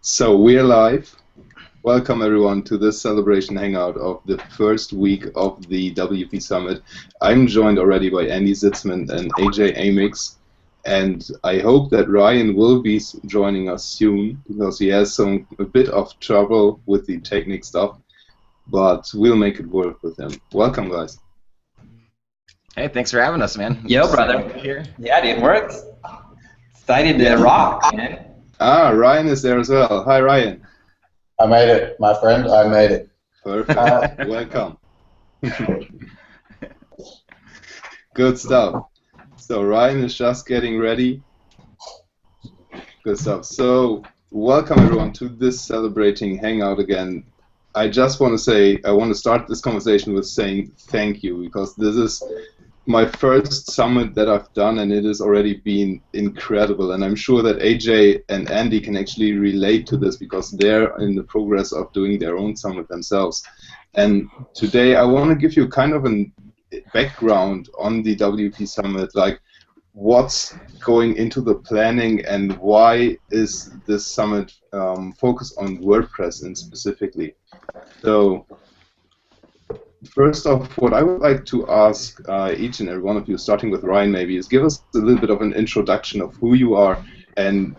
So we're live. Welcome everyone to this celebration hangout of the first week of the WP Summit. I'm joined already by Andy Zitzmann and AJ Amyx, and I hope that Ryan will be joining us soon because he has a bit of trouble with the technique stuff, but we'll make it work with him. Welcome, guys. Hey, thanks for having us, man. Yo, brother. Here. Yeah, dude, we're excited to rock, man. Ah, Ryan is there as well. Hi, Ryan. I made it, my friend. I made it. Perfect. Welcome. Good stuff. So Ryan is just getting ready. Good stuff. So welcome everyone to this celebrating hangout again. I just want to say, I want to start this conversation with saying thank you, because this is my first summit that I've done, and it has already been incredible. And I'm sure that AJ and Andy can actually relate to this because they're in the progress of doing their own summit themselves. And today I want to give you kind of a background on the WP Summit, like what's going into the planning and why is this summit focused on WordPress and specifically. So first off, what I would like to ask each and every one of you, starting with Ryan maybe, is give us a little bit of an introduction of who you are and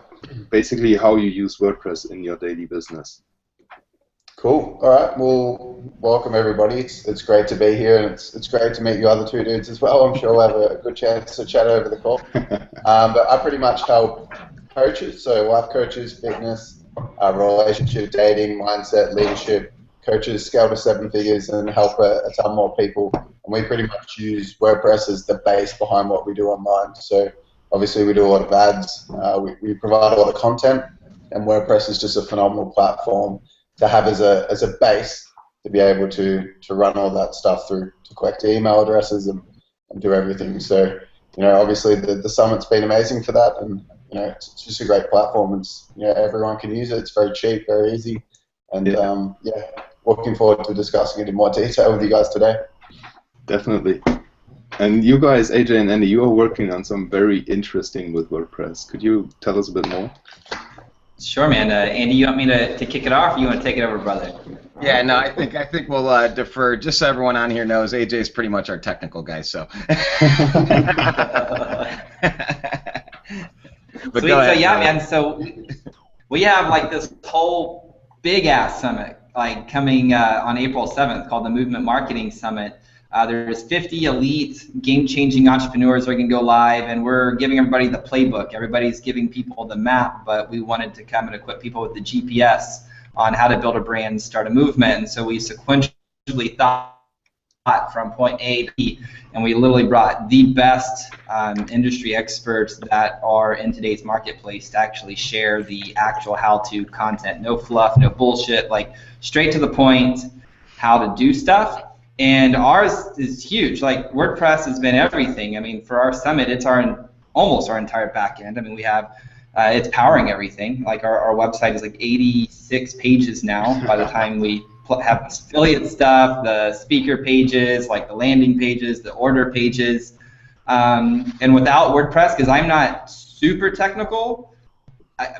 basically how you use WordPress in your daily business. Cool. All right. Well, welcome everybody. It's great to be here, and it's great to meet you other two dudes as well. I'm sure we'll have a good chance to chat over the call. But I pretty much help coaches, so life coaches, fitness, relationship, dating, mindset, leadership, coaches scale to 7 figures and help a ton more people. And we pretty much use WordPress as the base behind what we do online. So obviously we do a lot of ads, we provide a lot of content, and WordPress is just a phenomenal platform to have as a base to be able to run all that stuff through, to collect email addresses and do everything. So, you know, obviously the summit's been amazing for that, and you know, it's just a great platform. It's, you know, everyone can use it. It's very cheap, very easy, and yeah, looking forward to discussing it in more detail with you guys today. Definitely. And you guys, AJ and Andy, you are working on some very interesting with WordPress. Could you tell us a bit more? Sure, man. Andy, you want me to kick it off, or you want to take it over, brother? Yeah, no, I think we'll defer. Just so everyone on here knows, AJ is pretty much our technical guy. So. But Sweet. So yeah, man. So we have like this whole big ass summit like coming on April 7th called the Movement Marketing Summit. There's 50 elite game-changing entrepreneurs who are going to go live, and we're giving everybody the playbook. Everybody's giving people the map, but we wanted to come and equip people with the GPS on how to build a brand, start a movement. And so we sequentially thought from point A to B, and we literally brought the best industry experts that are in today's marketplace to actually share the actual how-to content. No fluff, no bullshit, like straight to the point, how to do stuff. And ours is huge. Like WordPress has been everything. I mean, for our summit, it's almost our entire back end. I mean, we have it's powering everything. Like our website is like 86 pages now. By the time we have affiliate stuff, the speaker pages, like the landing pages, the order pages, and without WordPress, because I'm not super technical,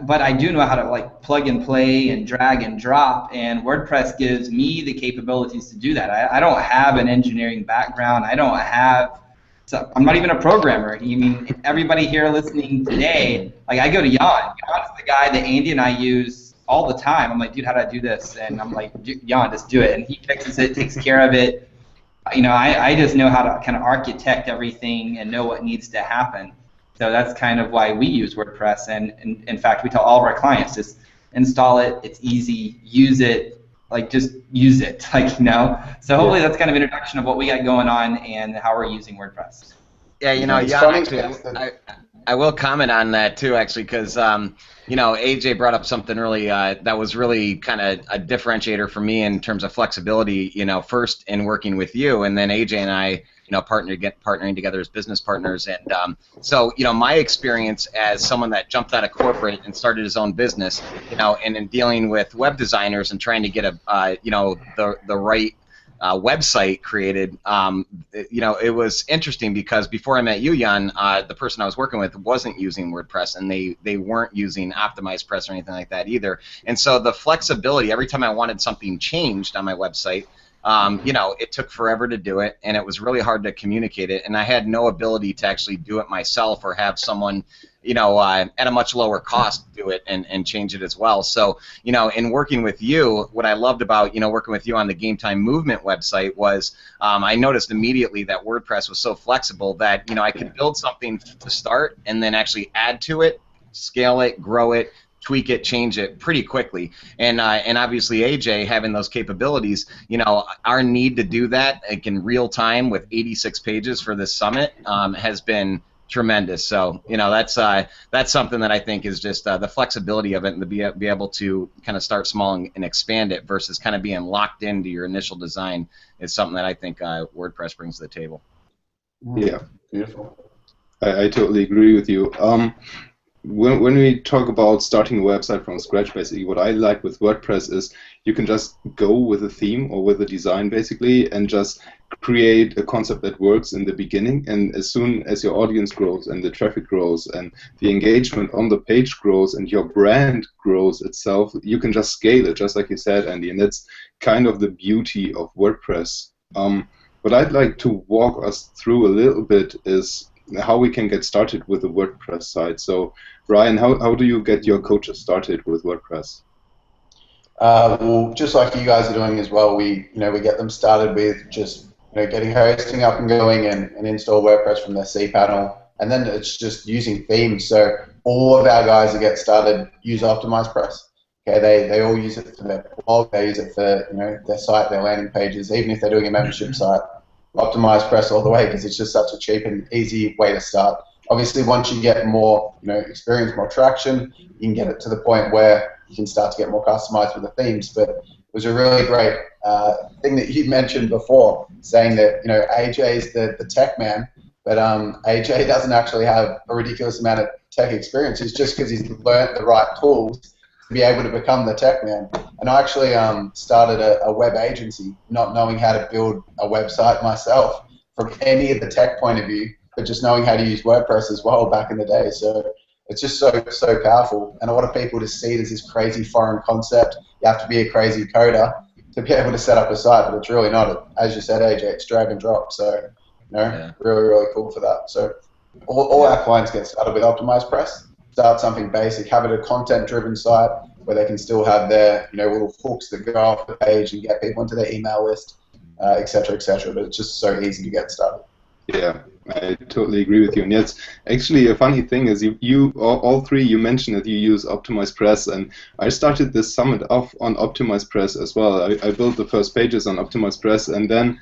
but I do know how to like plug and play and drag and drop, and WordPress gives me the capabilities to do that. I don't have an engineering background. I'm not even a programmer. I mean, everybody here listening today, like I go to Jan. Jan's the guy that Andy and I use all the time. I'm like, dude, how do I do this? And I'm like, Jan, just do it. And he fixes it, takes care of it. You know, I just know how to kind of architect everything and know what needs to happen. So that's kind of why we use WordPress, and in fact, we tell all of our clients, just install it, it's easy, use it, like just use it, like, you know. So hopefully that's kind of an introduction of what we got going on and how we're using WordPress. Yeah, you know, I will comment on that too, actually, because you know, AJ brought up something really that was really kind of a differentiator for me in terms of flexibility. You know, first in working with you, and then AJ and I, you know, partnering together as business partners. And so, you know, my experience as someone that jumped out of corporate and started his own business, you know, and in dealing with web designers and trying to get a, you know, the right website created, you know, it was interesting because before I met you, Jan, the person I was working with wasn't using WordPress, and they weren't using Optimized Press or anything like that either. And so the flexibility, every time I wanted something changed on my website, you know, it took forever to do it, and it was really hard to communicate it, and I had no ability to actually do it myself or have someone, you know, at a much lower cost do it and change it as well. So, you know, in working with you, what I loved about, you know, working with you on the Game Time Movement website was I noticed immediately that WordPress was so flexible that, you know, I could build something to start and then actually add to it, scale it, grow it, tweak it, change it pretty quickly, and obviously AJ having those capabilities, you know, our need to do that like in real time with 86 pages for this summit has been tremendous. So, you know, that's something that I think is just the flexibility of it, and to be able to kind of start small and expand it versus kind of being locked into your initial design is something that I think WordPress brings to the table. Yeah, Beautiful. I totally agree with you. When we talk about starting a website from scratch, basically what I like with WordPress is you can just go with a theme or with a design basically and just create a concept that works in the beginning, and as soon as your audience grows and the traffic grows and the engagement on the page grows and your brand grows itself, you can just scale it, just like you said, Andy, and that's kind of the beauty of WordPress. What I'd like to walk us through a little bit is how we can get started with a WordPress site. So, Ryan, how do you get your coaches started with WordPress? Well, just like you guys are doing as well, we get them started with just getting hosting up and going and install WordPress from their cPanel, and then it's just using themes. So all of our guys that get started use Optimized Press. Okay, they all use it for their blog, they use it for their site, their landing pages, even if they're doing a membership site. Optimized Press all the way because it's just such a cheap and easy way to start. Obviously, once you get more experience, more traction, you can get it to the point where you can start to get more customized with the themes. But it was a really great thing that you mentioned before, saying that AJ is the tech man, but AJ doesn't actually have a ridiculous amount of tech experience. It's just because he's learned the right tools to be able to become the tech man. And I actually started a web agency, not knowing how to build a website myself from any of the tech point of view, but just knowing how to use WordPress as well back in the day. So it's just so powerful. And a lot of people just see it as this crazy foreign concept. You have to be a crazy coder to be able to set up a site, but it's really not. As you said, AJ, it's drag and drop. So really, really cool for that. So all our clients get started with Optimized Press. Start something basic, have it a content-driven site where they can still have their little hooks that go off the page and get people into their email list, et cetera, et cetera. But it's just so easy to get started. Yeah, I totally agree with you. And it's actually a funny thing is you all three, you mentioned that you use Optimized Press, and I started this summit off on Optimized Press as well. I built the first pages on Optimized Press, and then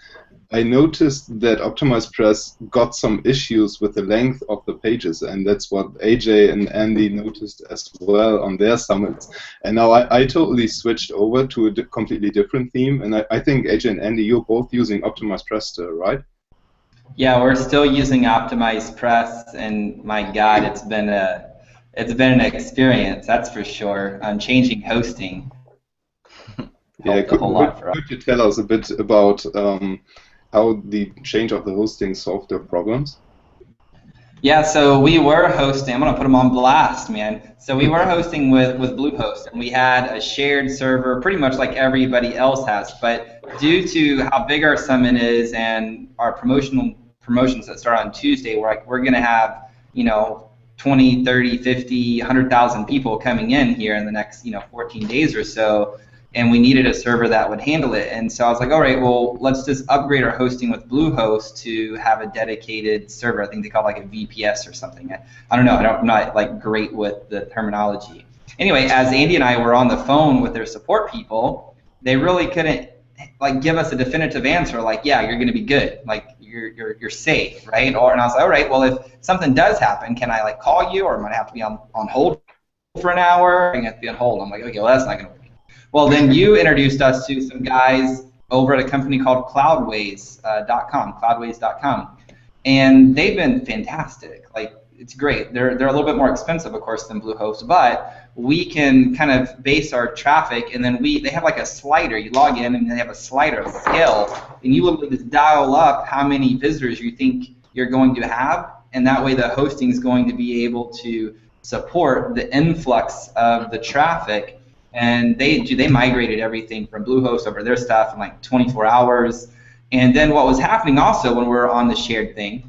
I noticed that Optimized Press got some issues with the length of the pages, and that's what AJ and Andy noticed as well on their summits. And now I totally switched over to a completely different theme, and I think AJ and Andy, you're both using Optimized Press still, right? Yeah, we're still using Optimized Press, and my God, it's been an experience, that's for sure. Changing hosting. Yeah, could you tell us a bit about how the change of the hosting solved their problems? Yeah, so we were hosting, I'm going to put them on blast, man. So we were hosting with Bluehost, and we had a shared server pretty much like everybody else has. But due to how big our summit is and our promotions that start on Tuesday, we're going to have, 20, 30, 50, 100,000 people coming in here in the next, 14 days or so. And we needed a server that would handle it. And so I was like, all right, well, let's just upgrade our hosting with Bluehost to have a dedicated server. I think they call it like a VPS or something. I don't know. I'm not like great with the terminology. Anyway, as Andy and I were on the phone with their support people, they really couldn't like give us a definitive answer like, yeah, you're going to be good. Like you're safe, right? And I was like, all right, well, if something does happen, can I like call you, or am I have to be on hold for an hour? I have to be on hold. I'm like, okay, well, that's not going to work. Well, then you introduced us to some guys over at a company called Cloudways.com, and they've been fantastic. Like it's great. They're a little bit more expensive, of course, than Bluehost, but we can kind of base our traffic, and then they have like a slider. You log in, and they have a slider, a scale, and you literally just dial up how many visitors you think you're going to have, and that way the hosting is going to be able to support the influx of the traffic. And they migrated everything from Bluehost over their stuff in like 24 hours. And then what was happening also when we were on the shared thing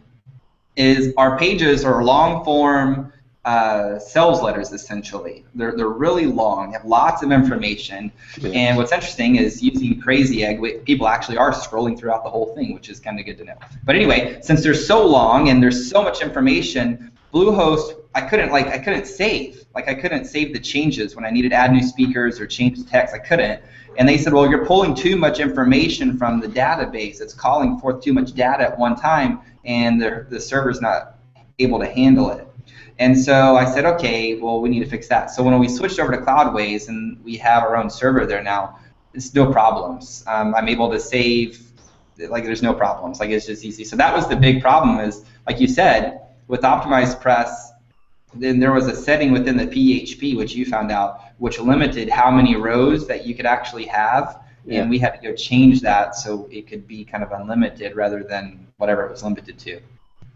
is our pages are long form sales letters, essentially. They're really long. They have lots of information. Yeah. And what's interesting is using Crazy Egg, people actually are scrolling throughout the whole thing, which is kind of good to know. But anyway, since they're so long and there's so much information, Bluehost, I couldn't save. Like, I couldn't save the changes when I needed to add new speakers or change text. I couldn't. And they said, well, you're pulling too much information from the database. It's calling forth too much data at one time, and the server's not able to handle it. And so I said, okay, well, we need to fix that. So when we switched over to Cloudways and we have our own server there now, it's no problems. I'm able to save, like, there's no problems. Like, it's just easy. So that was the big problem is, like you said, with Optimized Press, then there was a setting within the PHP, which you found out, which limited how many rows that you could actually have. Yeah. And we had to go change that so it could be kind of unlimited rather than whatever it was limited to.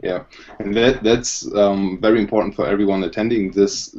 Yeah, and that's very important for everyone attending this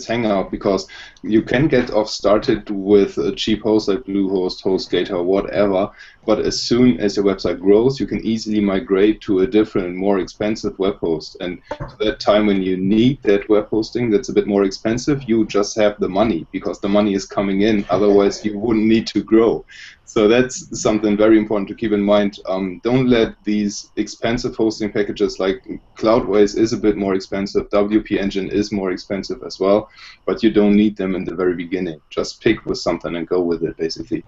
Hangout, because you can get off started with a cheap host like Bluehost, HostGator, or whatever, but as soon as your website grows, you can easily migrate to a different, more expensive web host. And to that time when you need that web hosting that's a bit more expensive, you just have the money, because the money is coming in, otherwise you wouldn't need to grow. So that's something very important to keep in mind. Don't let these expensive hosting packages, like Cloudways is a bit more expensive, WP Engine is more expensive as well, but you don't need them in the very beginning. Just pick with something and go with it, basically.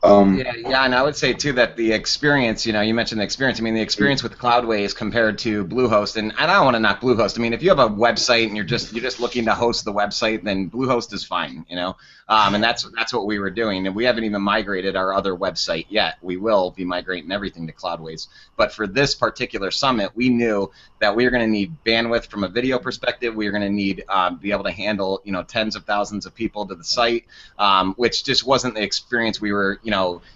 Yeah, and I would say too that the experience, you mentioned the experience. I mean, the experience with Cloudways compared to Bluehost, and I don't want to knock Bluehost. I mean, if you have a website and you're just looking to host the website, then Bluehost is fine, and that's what we were doing. And we haven't even migrated our other website yet. We will be migrating everything to Cloudways. But for this particular summit, we knew that we were going to need bandwidth from a video perspective. We were going to need be able to handle tens of thousands of people to the site, which just wasn't the experience we were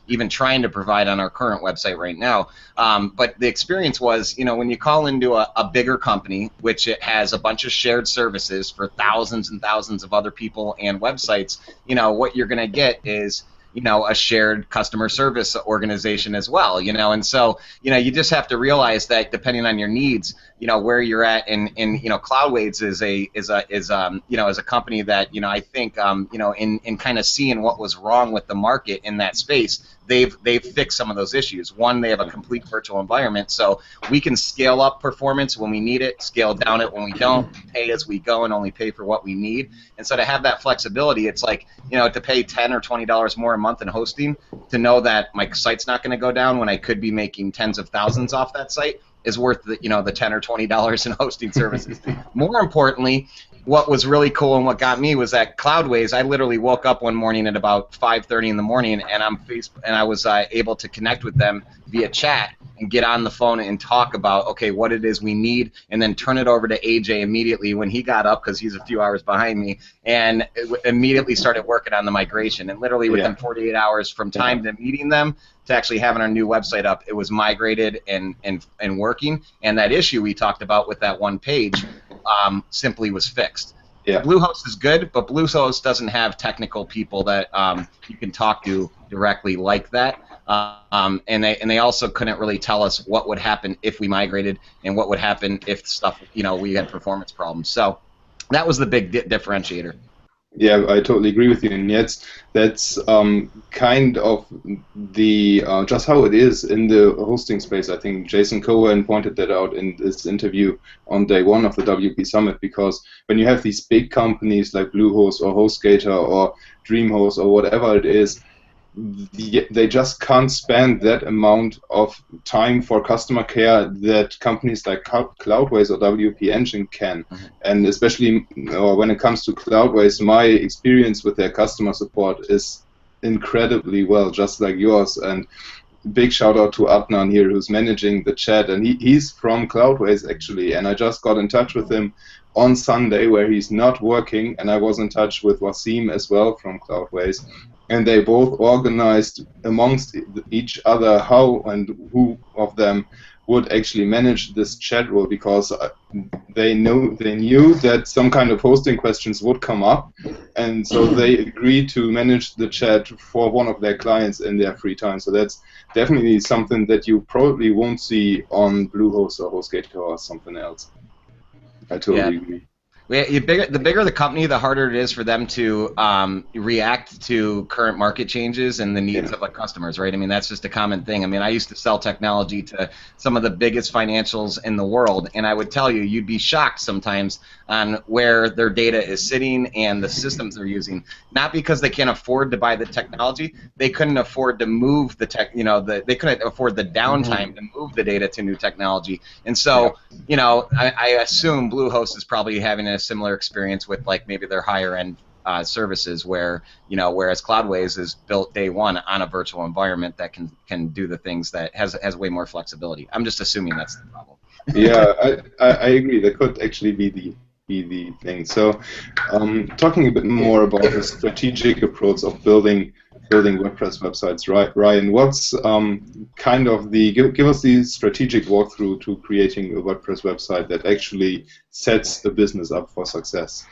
even trying to provide on our current website right now. But the experience was, when you call into a bigger company, which it has a bunch of shared services for thousands and thousands of other people and websites, what you're going to get is a shared customer service organization as well, and so, you just have to realize that depending on your needs, where you're at, and Cloudways is a company that, I think, in kind of seeing what was wrong with the market in that space, they've fixed some of those issues. One, they have a complete virtual environment, so we can scale up performance when we need it, scale down it when we don't, pay as we go, and only pay for what we need. And so to have that flexibility, it's like, to pay $10 or $20 more a month in hosting, to know that my site's not going to go down when I could be making tens of thousands off that site, is worth the $10 or $20 in hosting services. More importantly, what was really cool and what got me was that Cloudways, I literally woke up one morning at about 5:30 in the morning, and I was able to connect with them via chat and get on the phone and talk about, okay, what it is we need, and then turn it over to AJ immediately when he got up, because he's a few hours behind me, and immediately started working on the migration. And literally within 48 hours from time to meeting them to actually having our new website up, it was migrated and working, and that issue we talked about with that one page simply was fixed. Yeah. Bluehost is good, but Bluehost doesn't have technical people that you can talk to directly like that. And they also couldn't really tell us what would happen if we migrated and what would happen if stuff, we had performance problems. So that was the big differentiator. Yeah, I totally agree with you, and that's kind of the just how it is in the hosting space. I think Jason Cohen pointed that out in this interview on day one of the WP Summit, because when you have these big companies like Bluehost or HostGator or DreamHost or whatever it is, they just can't spend that amount of time for customer care that companies like Cloudways or WP Engine can. Mm-hmm. And especially when it comes to Cloudways, my experience with their customer support is incredibly well, just like yours. And big shout out to Adnan here, who's managing the chat, and he's from Cloudways actually, and I just got in touch with him on Sunday where he's not working, and I was in touch with Wasim as well from Cloudways, and they both organized amongst each other how and who of them would actually manage this chat role, because they knew that some kind of hosting questions would come up, and so they agreed to manage the chat for one of their clients in their free time. So that's definitely something that you probably won't see on Bluehost or HostGator or something else. I totally agree. The bigger the company, the harder it is for them to react to current market changes and the needs of customers, right? I mean, that's just a common thing. I mean, I used to sell technology to some of the biggest financials in the world, and I would tell you, you'd be shocked sometimes on where their data is sitting and the systems they're using. Not because they can't afford to buy the technology, they couldn't afford to move the tech. They couldn't afford the downtime to move the data to new technology. And so, I assume Bluehost is probably having a similar experience with maybe their higher end services, where whereas Cloudways is built day one on a virtual environment that can do the things that has way more flexibility. I'm just assuming that's the problem. Yeah, I agree. That could actually be the thing. So, talking a bit more about the strategic approach of building WordPress websites, right? Ryan, what's kind of give us the strategic walkthrough to creating a WordPress website that actually sets the business up for success?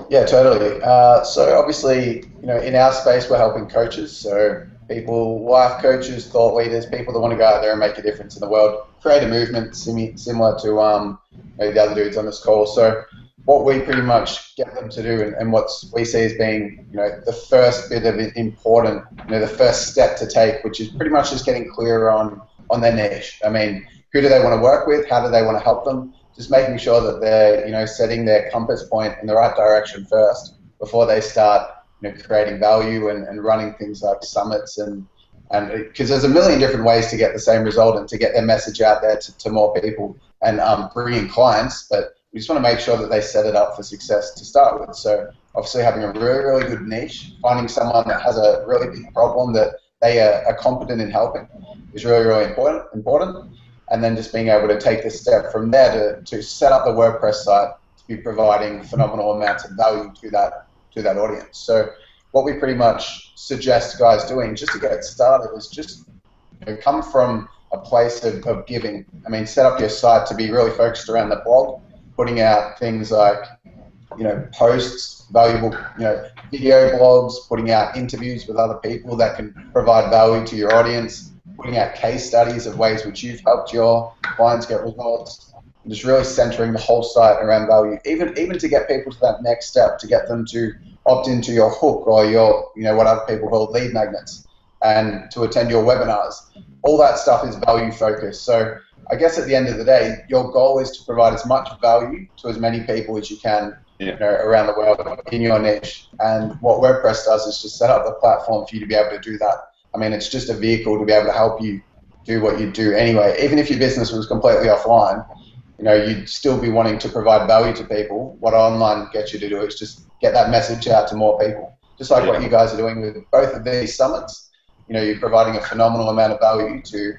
Yeah, totally. So obviously, in our space, we're helping coaches. So people, life coaches, thought leaders, people that want to go out there and make a difference in the world, create a movement similar to maybe the other dudes on this call. So what we pretty much get them to do, and what we see as being, the first bit of important, the first step to take, which is pretty much just getting clear on their niche. I mean, who do they want to work with? How do they want to help them? Just making sure that they're, setting their compass point in the right direction first before they start, creating value and running things like summits and because there's a million different ways to get the same result and to get their message out there to more people and bring in clients, but we just want to make sure that they set it up for success to start with. So obviously having a really, really good niche, finding someone that has a really big problem that they are competent in helping is really, really important. And then just being able to take the step from there to set up the WordPress site to be providing phenomenal amounts of value to that audience. So what we pretty much suggest guys doing just to get started is just come from a place of giving. I mean, set up your site to be really focused around the blog, putting out things like, posts, valuable, video blogs, putting out interviews with other people that can provide value to your audience, putting out case studies of ways which you've helped your clients get results, and just really centering the whole site around value, even to get people to that next step, to get them to opt into your hook or your, what other people call lead magnets, and to attend your webinars. All that stuff is value focused. So I guess at the end of the day, your goal is to provide as much value to as many people as you can around the world in your niche. And what WordPress does is just set up the platform for you to be able to do that. I mean, it's just a vehicle to be able to help you do what you do anyway. Even if your business was completely offline, you'd still be wanting to provide value to people. What online gets you to do is just get that message out to more people. Just like what you guys are doing with both of these summits. You're providing a phenomenal amount of value to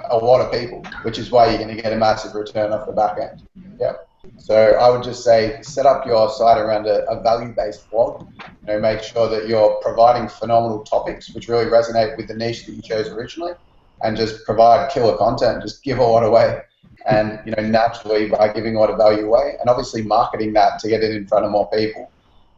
a lot of people, which is why you're going to get a massive return off the back end. Yeah. So I would just say set up your site around a value-based blog. Make sure that you're providing phenomenal topics which really resonate with the niche that you chose originally, and just provide killer content. Just give a lot away, and naturally by giving a lot of value away, and obviously marketing that to get it in front of more people.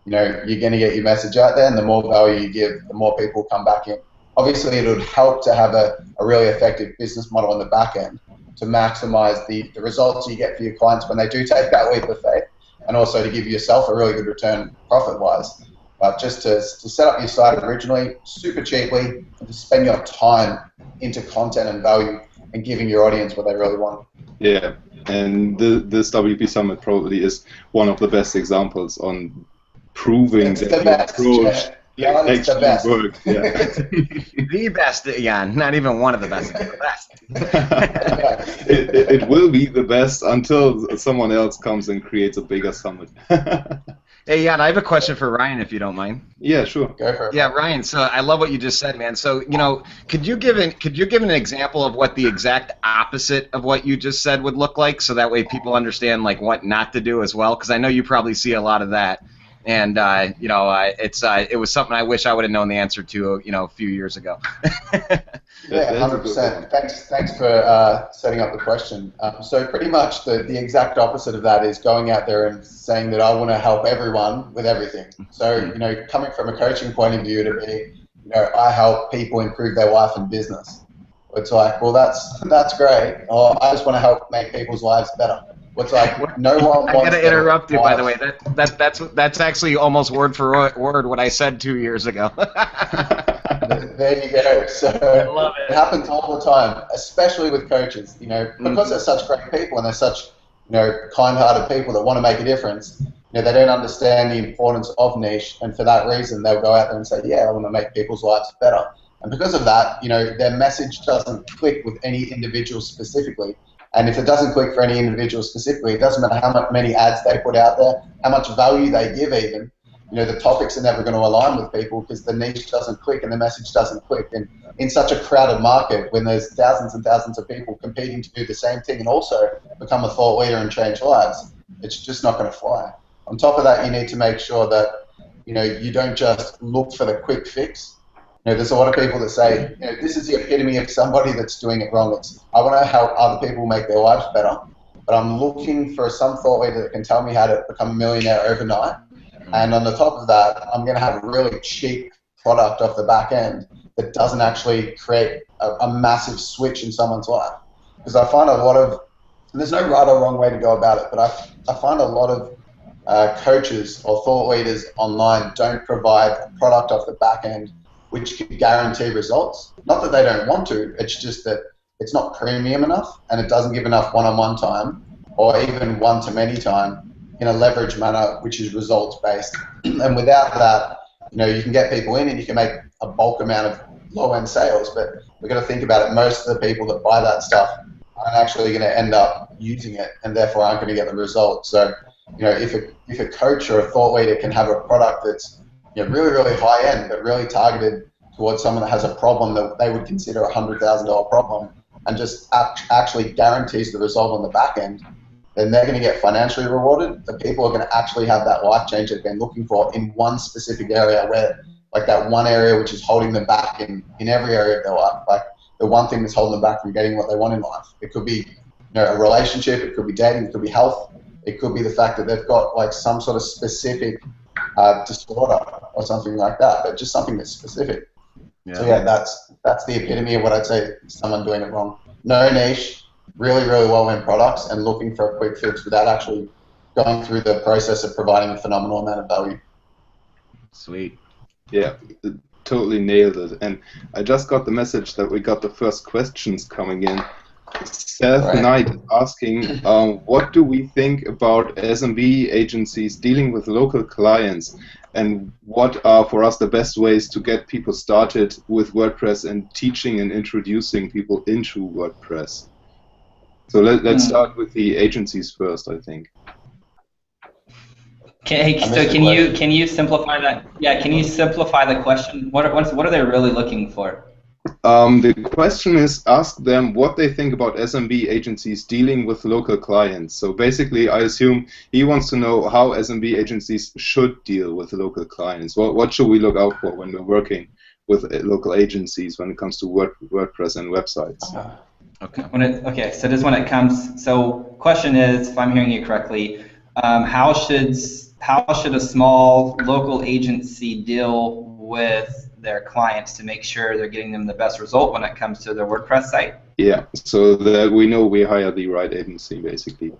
You're going to get your message out there, and the more value you give, the more people come back in. Obviously, it would help to have a really effective business model on the back end to maximize the results you get for your clients when they do take that leap of faith, and also to give yourself a really good return profit-wise. But just to set up your site originally, super cheaply, and to spend your time into content and value and giving your audience what they really want. Yeah, and this WP Summit probably is one of the best examples on proving that your approach actually works. Yeah. The best, not even one of the best, the best. It will be the best until someone else comes and creates a bigger summit. Hey, Jan, I have a question for Ryan, if you don't mind. Yeah, sure. Go for it. Yeah, Ryan. So I love what you just said, man. So could you give an example of what the exact opposite of what you just said would look like, so that way people understand like what not to do as well? Because I know you probably see a lot of that, and it was something I wish I would have known the answer to, a few years ago. Yeah, 100%. Thanks for setting up the question. So pretty much the exact opposite of that is going out there and saying that I want to help everyone with everything. So, coming from a coaching point of view to be, I help people improve their life and business. It's like, well, that's great. Or I just want to help make people's lives better. It's like no one wants. I gotta interrupt you, by the way. That's actually almost word for word what I said 2 years ago. There you go. So I love it. It happens all the time, especially with coaches. Because they're such great people and they're such kind-hearted people that want to make a difference. They don't understand the importance of niche, and for that reason, they'll go out there and say, "Yeah, I want to make people's lives better." And because of that, their message doesn't click with any individual specifically. And if it doesn't click for any individual specifically, it doesn't matter how many ads they put out there, how much value they give even. The topics are never going to align with people because the niche doesn't click and the message doesn't click. And in such a crowded market, when there's thousands and thousands of people competing to do the same thing and also become a thought leader and change lives, it's just not going to fly. On top of that, you need to make sure that, you don't just look for the quick fix. There's a lot of people that say, this is the epitome of somebody that's doing it wrong. I want to help other people make their lives better, but I'm looking for some thought leader that can tell me how to become a millionaire overnight. And on the top of that, I'm going to have a really cheap product off the back end that doesn't actually create a massive switch in someone's life. Because I find a lot of, and there's no right or wrong way to go about it, but I find a lot of coaches or thought leaders online don't provide a product off the back end which can guarantee results. Not that they don't want to, it's just that it's not premium enough and it doesn't give enough one-on-one time or even one-to-many time in a leverage manner, which is results-based. And without that, you can get people in and you can make a bulk amount of low-end sales, but we've got to think about it. Most of the people that buy that stuff aren't actually going to end up using it and therefore aren't going to get the results. So, if a coach or a thought leader can have a product that's really, really high-end, but really targeted towards someone that has a problem that they would consider a $100,000 problem and just actually guarantees the result on the back end, then they're going to get financially rewarded. The people are going to actually have that life change they've been looking for in one specific area where, like that one area which is holding them back in every area of their life. Like the one thing that's holding them back from getting what they want in life. It could be a relationship, it could be dating, it could be health, it could be the fact that they've got like some sort of specific disorder or something like that, but just something that's specific. Yeah. So yeah, that's the epitome of what I'd say someone doing it wrong. No niche, really, really well-known products, and looking for a quick fix without actually going through the process of providing a phenomenal amount of value. Sweet. Yeah, totally nailed it. And I just got the message that we got the first questions coming in. Seth Knight asking, what do we think about SMB agencies dealing with local clients, and what are for us the best ways to get people started with WordPress and teaching and introducing people into WordPress? So let's start with the agencies first, I think. Okay, so can you simplify that? Yeah, can you simplify the question? What are they really looking for? The question is, ask them what they think about SMB agencies dealing with local clients. So basically, I assume he wants to know how SMB agencies should deal with local clients. What should we look out for when we're working with local agencies when it comes to WordPress and websites? Okay. So this when it comes. So question is, if I'm hearing you correctly, how should a small local agency deal with their clients to make sure they're getting them the best result when it comes to their WordPress site? Yeah, so that we know we hire the right agency, basically.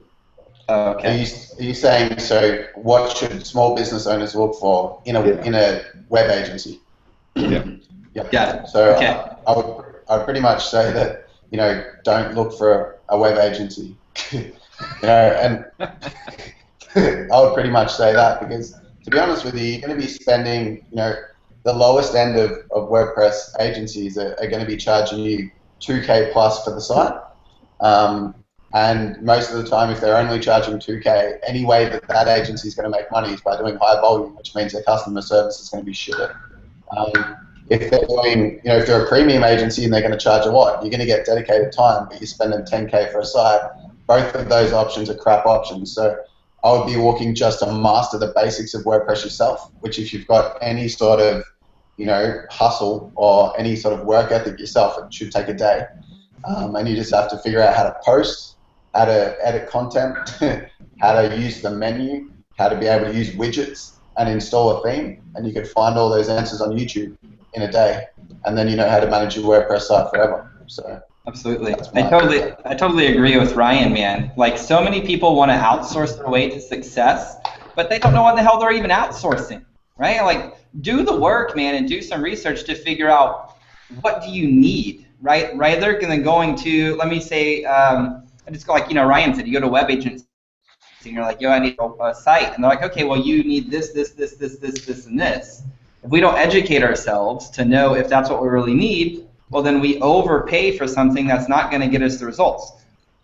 Okay. Are you saying, so what should small business owners look for in a web agency? Yeah. Yeah. So okay. I would pretty much say that, don't look for a web agency. And I would pretty much say that because, to be honest with you, you're going to be spending, the lowest end of WordPress agencies are going to be charging you $2K plus for the site. And And most of the time, if they're only charging 2K, any way that that agency is going to make money is by doing high volume, which means their customer service is going to be shit. If they're doing, if they're a premium agency and they're going to charge a lot, you're going to get dedicated time, but you're spending 10K for a site. Both of those options are crap options. So I would be walking just to master the basics of WordPress yourself, which if you've got any sort of, hustle or any sort of work ethic yourself, it should take a day. And you just have to figure out how to post, how to edit content, how to use the menu, how to be able to use widgets and install a theme, and you could find all those answers on YouTube in a day, and then you know how to manage your WordPress site forever. So absolutely, I totally agree with Ryan, man. Like, so many people want to outsource their way to success, but they don't know what the hell they're even outsourcing, right? Like, do the work, man, and do some research to figure out what do you need, right? Rather than going to, let me say, just like Ryan said, you go to a web agency and you're like, yo, I need a site, and they're like, okay, well, you need this, and this. If we don't educate ourselves to know if that's what we really need, well, then we overpay for something that's not going to get us the results.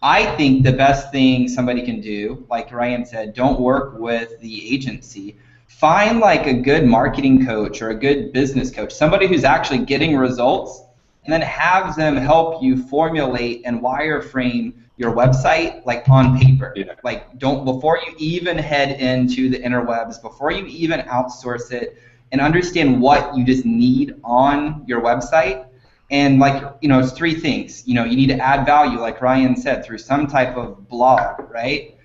I think the best thing somebody can do, like Ryan said, don't work with the agency. Find like a good marketing coach or a good business coach, somebody who's actually getting results, and then have them help you formulate and wireframe your website like on paper. Yeah. Like, before you even head into the interwebs, before you even outsource it, and understand what you just need on your website. And like, it's three things. You need to add value, like Ryan said, through some type of blog, right?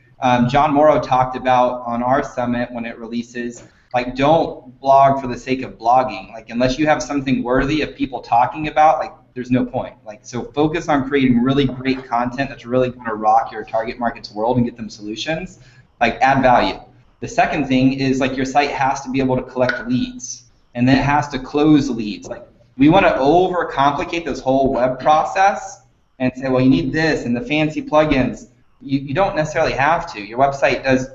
John Morrow talked about on our summit when it releases, like, don't blog for the sake of blogging. Like, unless you have something worthy of people talking about, like, there's no point. Like, so focus on creating really great content that's really going to rock your target market's world and get them solutions. Like, add value. The second thing is, like, your site has to be able to collect leads, and then it has to close leads. Like, we want to overcomplicate this whole web process and say, well, you need this and the fancy plugins. You don't necessarily have to. Your website does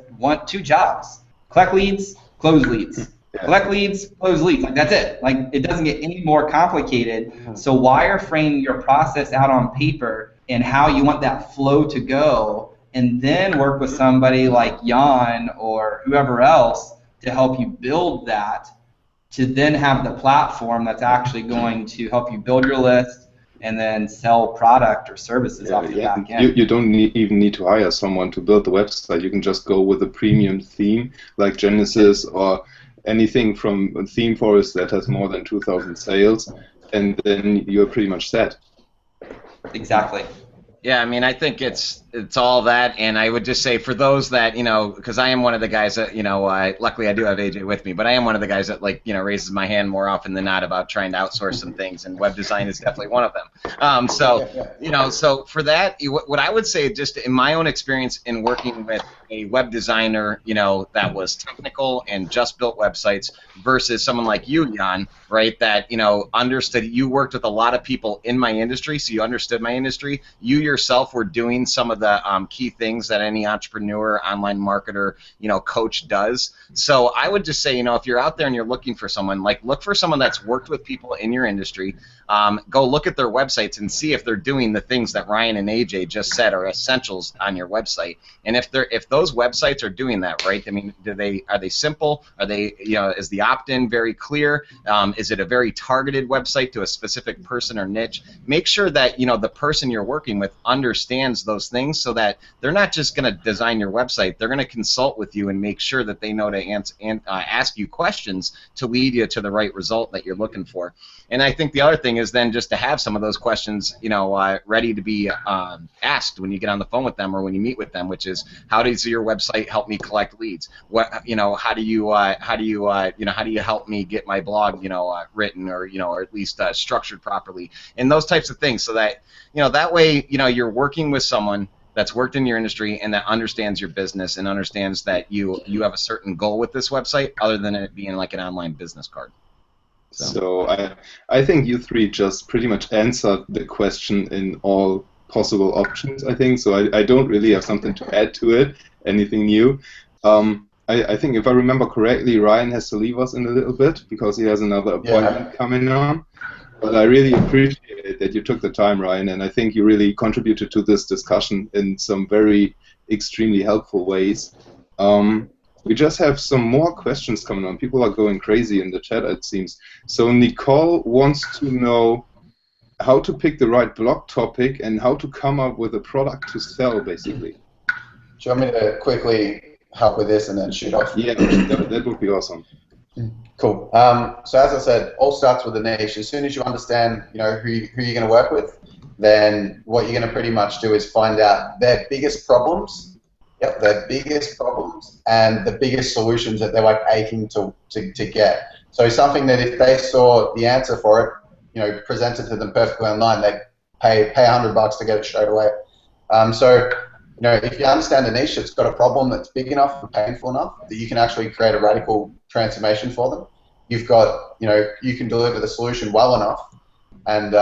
two jobs: collect leads, close leads. Yeah. Collect leads, close leads. Like, that's it. Like, it doesn't get any more complicated. So wireframe your process out on paper and how you want that flow to go, and then work with somebody like Jan or whoever else to help you build that, to then have the platform that's actually going to help you build your list and then sell product or services off the back end. You don't even need to hire someone to build the website. You can just go with a premium theme like Genesis or anything from ThemeForest that has more than 2,000 sales, and then you're pretty much set. Exactly. Yeah, I mean, I think it's all that, and I would just say for those that, because I am one of the guys that, luckily I do have AJ with me, but I am one of the guys that, like, raises my hand more often than not about trying to outsource some things, and web design is definitely one of them. So for that, what I would say, just in my own experience in working with a web designer, that was technical and just built websites versus someone like you, Jan, right, that, understood, you worked with a lot of people in my industry, so you understood my industry. You yourself were doing some of the key things that any entrepreneur, online marketer, coach does. So I would just say, if you're out there and you're looking for someone, like, look for someone that's worked with people in your industry. Go look at their websites and see if they're doing the things that Ryan and AJ just said are essentials on your website. And if those websites are doing that, right? I mean, are they simple? Are they, is the opt-in very clear? Is it a very targeted website to a specific person or niche? Make sure that the person you're working with understands those things, so that they're not just going to design your website. They're going to consult with you and make sure that they know to ask you questions to lead you to the right result that you're looking for. And I think the other thing is then just to have some of those questions, ready to be asked when you get on the phone with them or when you meet with them, which is, how does your website help me collect leads? What, how do you help me get my blog, written or at least structured properly, and those types of things, so that that way you're working with someone that's worked in your industry and that understands your business and understands that you have a certain goal with this website, other than it being like an online business card. So I think you three just pretty much answered the question in all possible options, I think. So I don't really have something to add to it, anything new. I think if I remember correctly, Ryan has to leave us in a little bit because he has another appointment coming on. But I really appreciate that you took the time, Ryan, and I think you really contributed to this discussion in some very extremely helpful ways. We just have some more questions coming on. People are going crazy in the chat, it seems. So Nicole wants to know how to pick the right blog topic and how to come up with a product to sell, basically. Do you want me to quickly help with this and then shoot off? Yeah, that would be awesome. Cool. So as I said, all starts with a niche. As soon as you understand, who you're going to work with, then what you're going to pretty much do is find out their biggest problems. Yep, their biggest problems and the biggest solutions that they're like aching to get. So something that if they saw the answer for it, presented to them perfectly online, they pay $100 to get it straight away. If you understand a niche, it's got a problem that's big enough and painful enough that you can actually create a radical transformation for them. You've got, you can deliver the solution well enough, and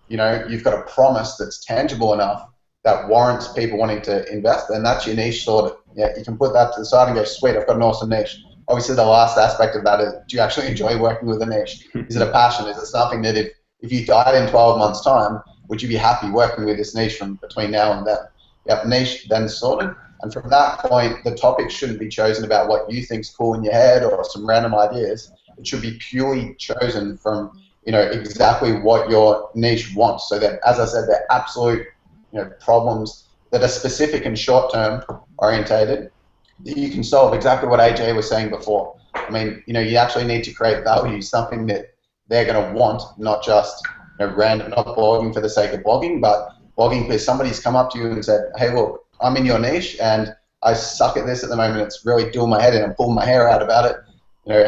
you've got a promise that's tangible enough that warrants people wanting to invest, and that's your niche sorted. Yeah, you can put that to the side and go, sweet, I've got an awesome niche. Obviously, the last aspect of that is, do you actually enjoy working with a niche? Is it a passion? Is it something that if you died in 12 months' time, would you be happy working with this niche from between now and then? You have niche then sorted, and from that point, the topic shouldn't be chosen about what you think's cool in your head or some random ideas. It should be purely chosen from exactly what your niche wants. So that, as I said, they're absolute problems that are specific and short-term orientated that you can solve. Exactly what AJ was saying before. I mean, you actually need to create value, something that they're going to want, not just random, not blogging for the sake of blogging, but blogging because somebody's come up to you and said, hey, look, I'm in your niche and I suck at this at the moment. It's really doing my head in and pulling my hair out about it.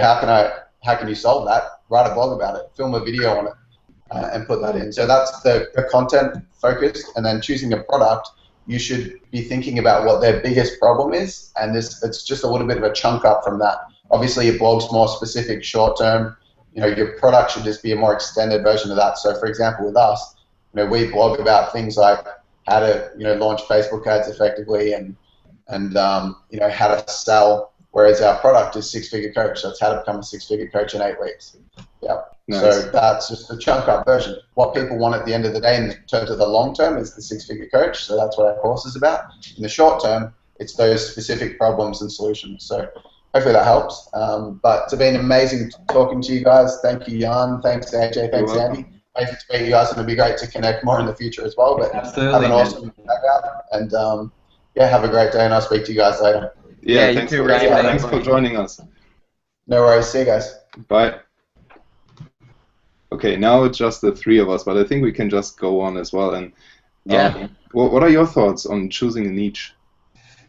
How can you solve that? Write a blog about it, film a video on it, and put that in. So that's the content focus, and then choosing a product, you should be thinking about what their biggest problem is, and it's just a little bit of a chunk up from that. Obviously, your blog's more specific, short term. Your product should just be a more extended version of that. So, for example, with us, we blog about things like how to launch Facebook ads effectively and how to sell. Whereas our product is Six-Figure Coach. So it's how to become a six-figure coach in 8 weeks. Yeah. Nice. So that's just the chunk up version. What people want at the end of the day in terms of the long term is the Six-Figure Coach. So that's what our course is about. In the short term, it's those specific problems and solutions. So hopefully that helps. But it's been amazing talking to you guys. Thank you, Jan. Thanks, AJ. Thanks, Andy. Great to meet you guys, and it'll be great to connect more in the future as well. But absolutely, have an awesome hangout, and have a great day, and I'll speak to you guys later. Yeah, thanks too, Ryan. Thanks for joining us. No worries. See you guys. Bye. Okay, now it's just the three of us, but I think we can just go on as well. And what are your thoughts on choosing a niche?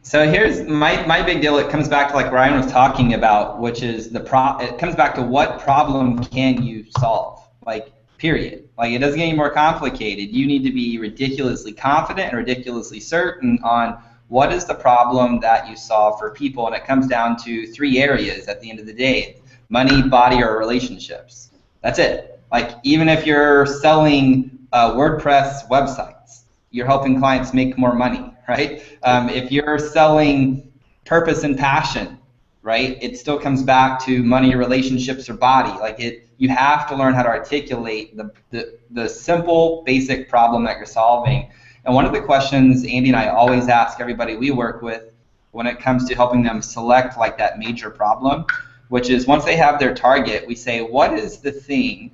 So here's my big deal. It comes back to like Ryan was talking about, which is it comes back to what problem can you solve? Like, period. Like, it doesn't get any more complicated. You need to be ridiculously confident and ridiculously certain on what is the problem that you solve for people, and it comes down to 3 areas at the end of the day: money, body, or relationships. That's it. Like, even if you're selling WordPress websites, you're helping clients make more money, right? If you're selling purpose and passion, right, it still comes back to money, relationships, or body. Like, you have to learn how to articulate the simple, basic problem that you're solving. And one of the questions Andy and I always ask everybody we work with when it comes to helping them select like that major problem, which is once they have their target, we say, what is the thing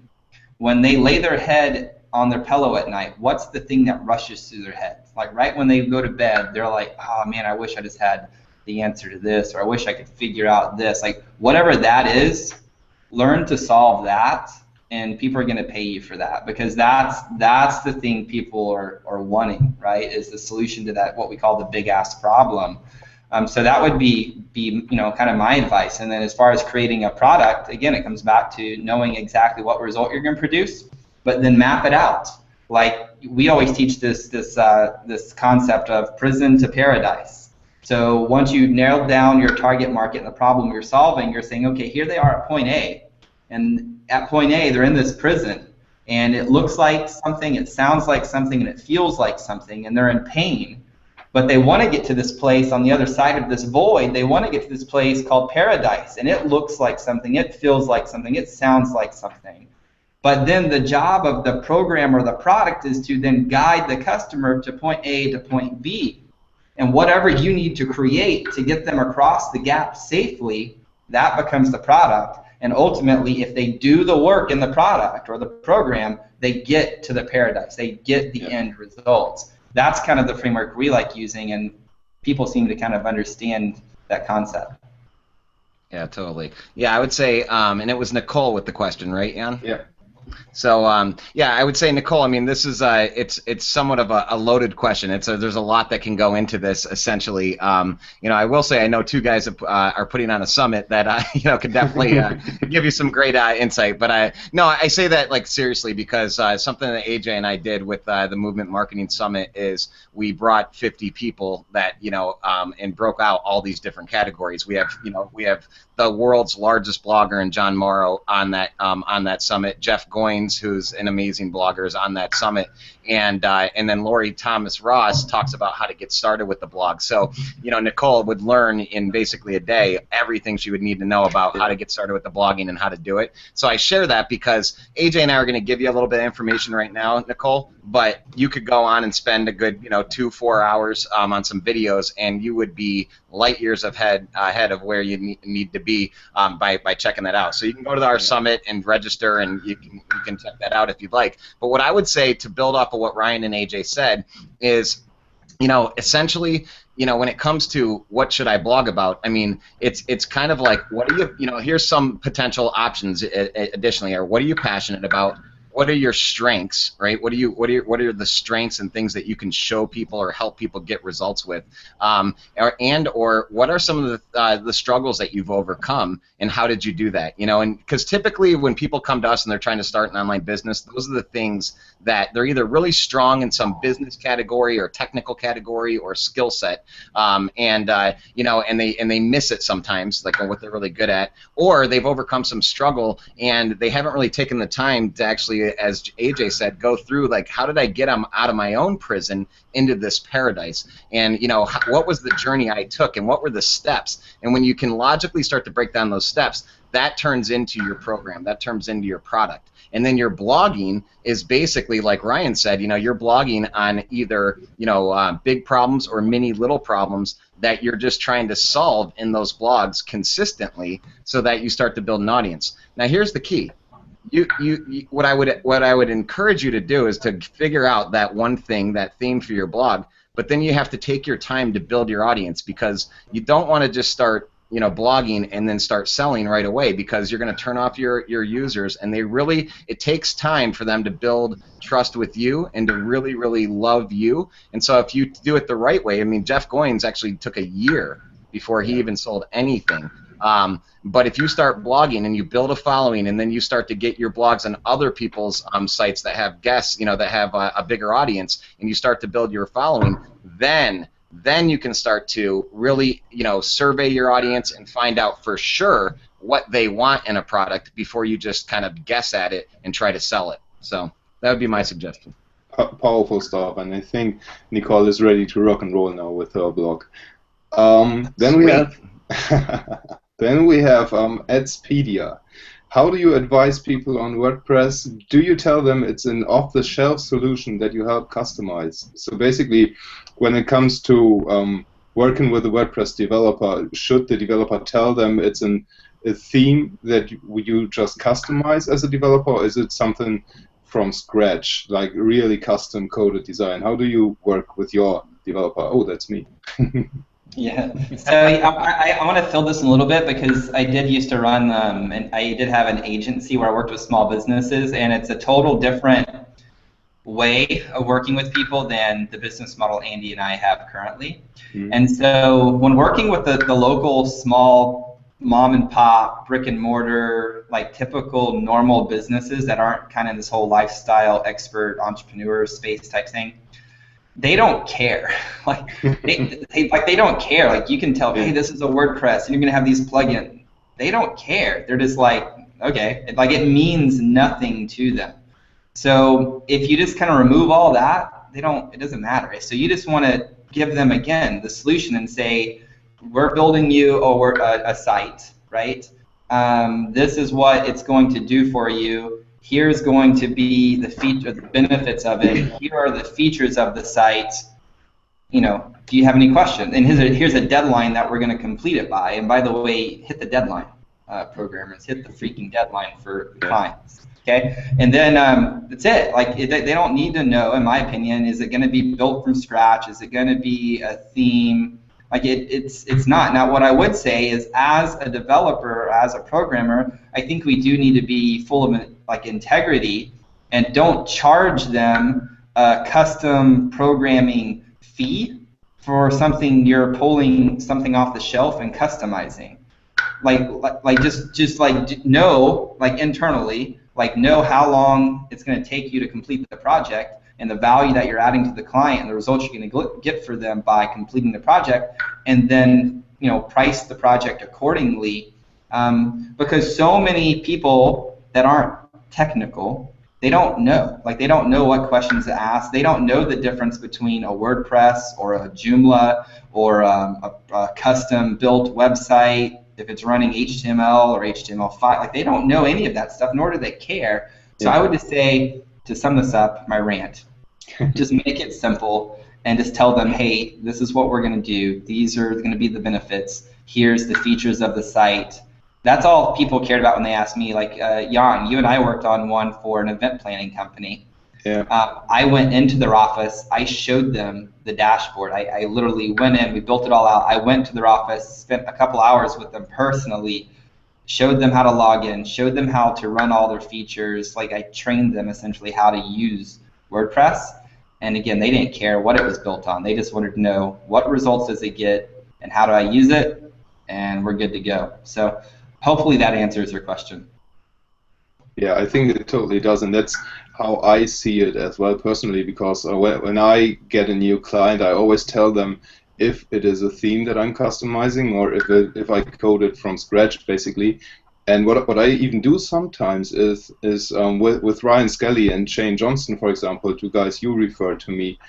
when they lay their head on their pillow at night, what's the thing that rushes through their head? Like right when they go to bed, they're like, oh man, I wish I just had the answer to this, or I wish I could figure out this. Like whatever that is, learn to solve that, and people are going to pay you for that, because that's the thing people are wanting, right? Is the solution to that, what we call the big ass problem. So that would be kind of my advice. And then as far as creating a product, again, it comes back to knowing exactly what result you're going to produce, but then map it out. Like we always teach this concept of prison to paradise. So once you narrow down your target market and the problem you're solving, you're saying, okay, here they are at point A, and at point A, they're in this prison, and it looks like something, it sounds like something, and it feels like something, and they're in pain. But they want to get to this place on the other side of this void. They want to get to this place called paradise, and it looks like something, it feels like something, it sounds like something. But then the job of the program or the product is to then guide the customer to point A to point B. And whatever you need to create to get them across the gap safely, that becomes the product. And ultimately, if they do the work in the product or the program, they get to the paradise. They get the end results. That's kind of the framework we like using, and people seem to kind of understand that concept. Yeah, totally. Yeah, I would say, and it was Nicole with the question, right, Jan? Yeah. So yeah, I would say, Nicole, I mean, this is it's somewhat of a loaded question. There's a lot that can go into this. Essentially, you know, I will say I know two guys that are putting on a summit that you know, can definitely give you some great insight. But I say that like seriously, because something that AJ and I did with the Movement Marketing Summit is we brought 50 people that, you know, and broke out all these different categories. We have the world's largest blogger and John Morrow on that summit. Jeff Goins, who's an amazing blogger, is on that summit, and then Lori Thomas Ross talks about how to get started with the blog. So, you know, Nicole would learn in basically a day everything she would need to know about how to get started with the blogging and how to do it. So I share that because AJ and I are going to give you a little bit of information right now, Nicole, but you could go on and spend a good, you know, 2-4 hours on some videos, and you would be light years ahead of where you need to be by checking that out. So you can go to our summit and register, and you can check that out if you'd like. But what I would say, to build off of what Ryan and AJ said, is, you know, essentially, you know, when it comes to what should I blog about, I mean, it's kind of like, what are you know, here's some potential options additionally, or what are you passionate about? What are your strengths, right? What are the strengths and things that you can show people or help people get results with, or what are some of the struggles that you've overcome, and how did you do that? You know, and because typically when people come to us and they're trying to start an online business, those are the things that they're either really strong in some business category or technical category or skill set, you know, and they miss it sometimes, like what they're really good at, or they've overcome some struggle and they haven't really taken the time to actually, as AJ said, go through, like, how did I get them out of my own prison into this paradise, and, you know, what was the journey I took, and what were the steps? And when you can logically start to break down those steps, that turns into your program, that turns into your product. And then your blogging is basically, like Ryan said, you know, you're blogging on either, you know, big problems or mini little problems that you're just trying to solve in those blogs consistently, so that you start to build an audience. Now here's the key. What I would encourage you to do is to figure out that one thing, that theme for your blog, but then you have to take your time to build your audience, because you don't want to just start, you know, blogging and then start selling right away, because you're going to turn off your users, and it takes time for them to build trust with you and to really, really love you. And so if you do it the right way, I mean, Jeff Goins actually took a year before he even sold anything. But if you start blogging and you build a following, and then you start to get your blogs on other people's sites that have guests, you know, that have a bigger audience, and you start to build your following, then you can start to really, you know, survey your audience and find out for sure what they want in a product before you just kind of guess at it and try to sell it. So that would be my suggestion. Powerful stuff, and I think Nicole is ready to rock and roll now with her blog. Then we have Adspedia. How do you advise people on WordPress? Do you tell them it's an off-the-shelf solution that you help customize? So basically, when it comes to working with a WordPress developer, should the developer tell them it's a theme that you just customize as a developer, or is it something from scratch, like really custom-coded design? How do you work with your developer? Oh, that's me. Yeah, so I want to fill this in a little bit, because I did used to run, and I did have an agency where I worked with small businesses, and it's a total different way of working with people than the business model Andy and I have currently. Mm-hmm. And so when working with the local small mom and pop, brick and mortar, like typical normal businesses that aren't kind of this whole lifestyle expert entrepreneur space type thing, they don't care. Like they don't care. Like, you can tell, hey, this is a WordPress, and you're gonna have these plugins. They don't care. They're just like, okay, like it means nothing to them. So if you just kind of remove all that, it doesn't matter. So you just want to give them, again, the solution and say, we're building you a site, right? This is what it's going to do for you. Here's going to be the benefits of it. Here are the features of the site. You know, do you have any questions? And here's a deadline that we're going to complete it by. And by the way, hit the deadline, programmers. Hit the freaking deadline for clients. Okay, and then that's it. Like they don't need to know, in my opinion, is it going to be built from scratch? Is it going to be a theme? Like it's not. Now, what I would say is, as a developer, as a programmer, I think we do need to be full of like integrity, and don't charge them a custom programming fee for something you're pulling something off the shelf and customizing. Like just like know, like internally, like know how long it's going to take you to complete the project, and the value that you're adding to the client and the results you're going to get for them by completing the project, and then, you know, price the project accordingly. Because so many people that aren't technical, they don't know. Like, they don't know what questions to ask. They don't know the difference between a WordPress or a Joomla or a custom-built website, if it's running HTML or HTML5. Like, they don't know any of that stuff, nor do they care. So I would just say, to sum this up, my rant, just make it simple and just tell them, hey, this is what we're going to do. These are going to be the benefits. Here's the features of the site. That's all people cared about when they asked me. Like, Jan, you and I worked on one for an event planning company. Yeah. I went into their office. I showed them the dashboard. I literally went in. We built it all out. I went to their office, spent a couple hours with them personally, showed them how to log in, showed them how to run all their features. Like, I trained them essentially how to use WordPress. And again, they didn't care what it was built on. They just wanted to know, what results does it get and how do I use it, and we're good to go. So hopefully that answers your question. Yeah, I think it totally does, and that's how I see it as well personally, because when I get a new client, I always tell them if it is a theme that I'm customizing, or if I code it from scratch, basically. And what I even do sometimes is with Ryan Skelly and Shane Johnston, for example, two guys you referred to me,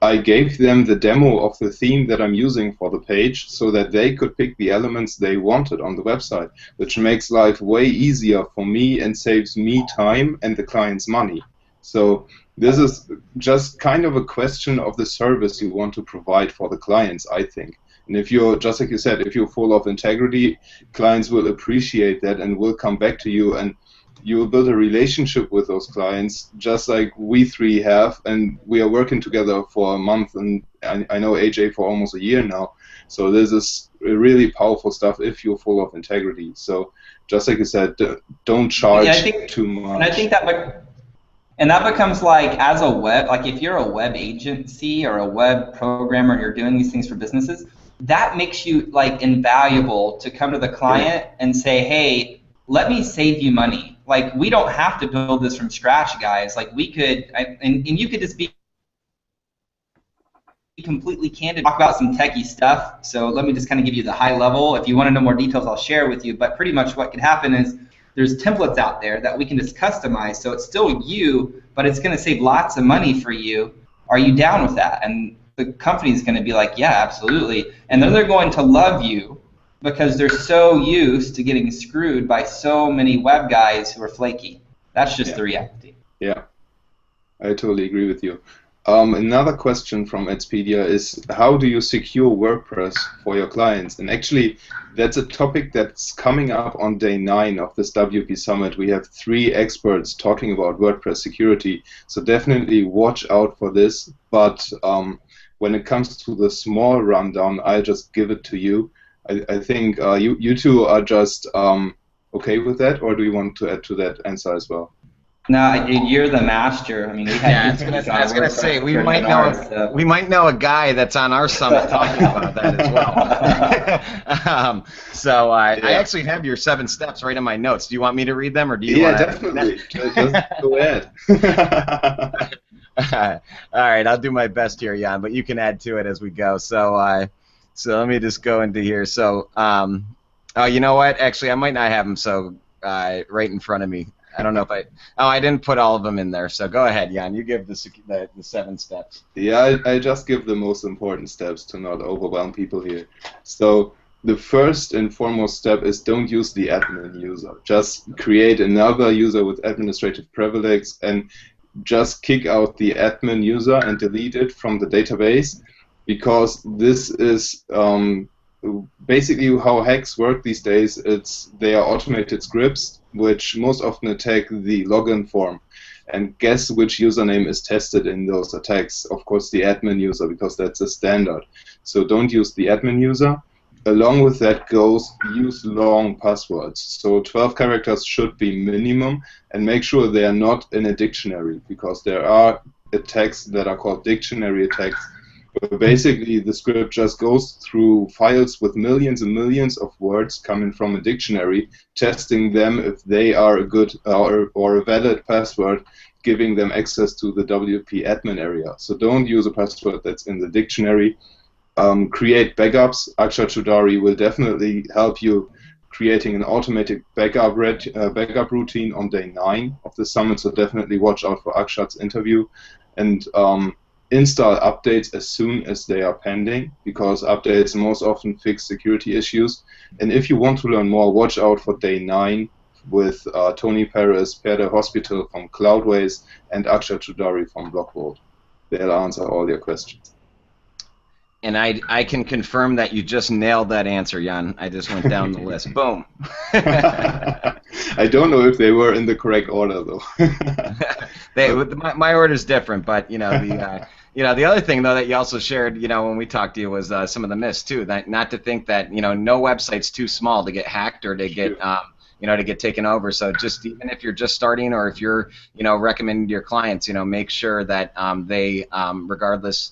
I gave them the demo of the theme that I'm using for the page so that they could pick the elements they wanted on the website, which makes life way easier for me and saves me time and the client's money. So this is just kind of a question of the service you want to provide for the clients, I think. And if you're, just like you said, if you're full of integrity, clients will appreciate that and will come back to you, and you will build a relationship with those clients, just like we three have, and we are working together for a month, and I know AJ for almost a year now. So this is really powerful stuff if you're full of integrity. So just like you said, don't charge too much. And I think that becomes like, as a web, like if you're a web agency or a web programmer and you're doing these things for businesses, that makes you like invaluable to come to the client and say, hey, let me save you money. Like, we don't have to build this from scratch, guys. Like, we could, and you could just be completely candid, talk about some techie stuff. So let me just kind of give you the high level. If you want to know more details, I'll share with you. But pretty much what could happen is there's templates out there that we can just customize. So it's still you, but it's going to save lots of money for you. Are you down with that? And the company's going to be like, yeah, absolutely. And then they're going to love you, because they're so used to getting screwed by so many web guys who are flaky. That's just the reality. Yeah, I totally agree with you. Another question from Expedia is, how do you secure WordPress for your clients? And actually, that's a topic that's coming up on day 9 of this WP Summit. We have 3 experts talking about WordPress security, so definitely watch out for this. But when it comes to the small rundown, I'll just give it to you. I think you two are just okay with that, or do you want to add to that answer as well? No, you're the master. I mean, we had I was gonna say we might know a guy that's on our summit talking about that as well. So I actually have your 7 steps right in my notes. Do you want me to read them, or do you? Yeah, definitely. Just go ahead. All right, I'll do my best here, Jan, but you can add to it as we go. So let me just go into here. So oh, you know what? Actually, I might not have them right in front of me. I don't know if I didn't put all of them in there. So go ahead, Jan. You give the 7 steps. Yeah, I just give the most important steps to not overwhelm people here. So the first and foremost step is don't use the admin user. Just create another user with administrative privileges and just kick out the admin user and delete it from the database, because this is basically how hacks work these days. They are automated scripts which most often attack the login form. And guess which username is tested in those attacks? Of course, the admin user, because that's a standard. So don't use the admin user. Along with that goes use long passwords. So 12 characters should be minimum, and make sure they are not in a dictionary, because there are attacks that are called dictionary attacks. But basically, the script just goes through files with millions and millions of words coming from a dictionary, testing them if they are a good or a valid password, giving them access to the WP admin area. So don't use a password that's in the dictionary. Create backups. Akshat Choudhary will definitely help you creating an automatic backup routine on day 9 of the summit, so definitely watch out for Akshat's interview. And install updates as soon as they are pending, because updates most often fix security issues. And if you want to learn more, watch out for day 9 with Tony Perez, Perde Hospital from Cloudways, and Akshat Choudhary from Blockvolt. They'll answer all your questions. And I can confirm that you just nailed that answer, Jan. I just went down the list. Boom. I don't know if they were in the correct order, though. My order's different, but the other thing though that you also shared, when we talked to you, was some of the myths too. That not to think that no website's too small to get hacked or to get to get taken over. So just even if you're just starting, or if you're recommending to your clients, make sure that they regardless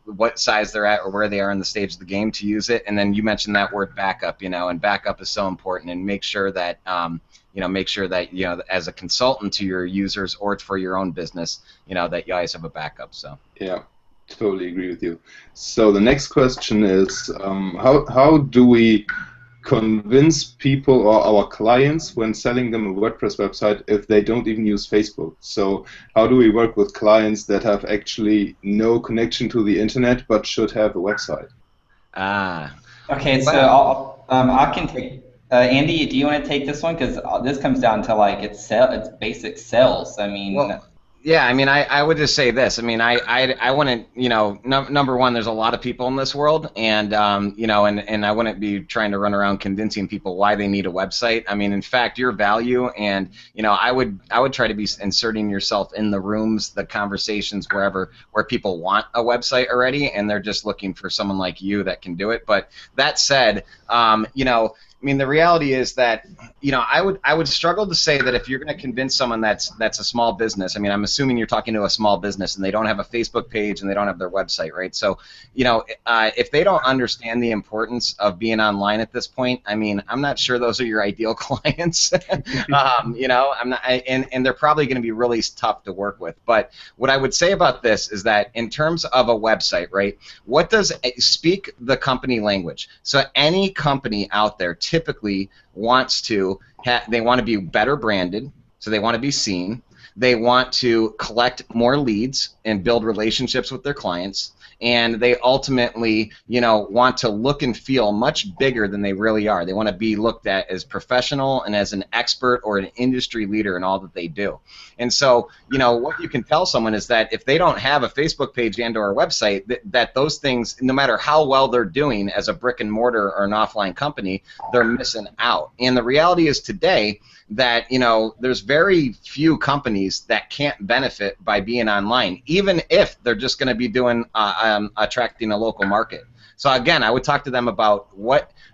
what size they're at or where they are in the stage of the game, to use it. And then you mentioned that word backup, and backup is so important. And make sure that as a consultant to your users or for your own business, that you always have a backup. So yeah, totally agree with you. So the next question is, how do we convince people or our clients when selling them a WordPress website if they don't even use Facebook? So how do we work with clients that have actually no connection to the internet but should have a website? Okay, so I can take. Andy, do you want to take this one? Because this comes down to it's basic sales. I mean. Well, yeah, I would just say this. I wouldn't, number one, there's a lot of people in this world, and and I wouldn't be trying to run around convincing people why they need a website. In fact, your value, and I would try to be inserting yourself in the rooms, the conversations, where people want a website already, and they're just looking for someone like you that can do it. But that said, the reality is that I would struggle to say that if you're going to convince someone that's a small business. I'm assuming you're talking to a small business and they don't have a Facebook page and they don't have their website, right? So if they don't understand the importance of being online at this point, I'm not sure those are your ideal clients. I'm not, and they're probably going to be really tough to work with. But what I would say about this is that in terms of a website, right? What does speak the company language? So any company out there typically wants to they want to be better branded, so they want to be seen. They want to collect more leads and build relationships with their clients, and they ultimately, want to look and feel much bigger than they really are. They want to be looked at as professional and as an expert or an industry leader in all that they do. And so, what you can tell someone is that if they don't have a Facebook page and or a website, that those things, no matter how well they're doing as a brick and mortar or an offline company, they're missing out. And the reality is today that there's very few companies that can't benefit by being online, even if they're just going to be doing attracting a local market. So again, I would talk to them about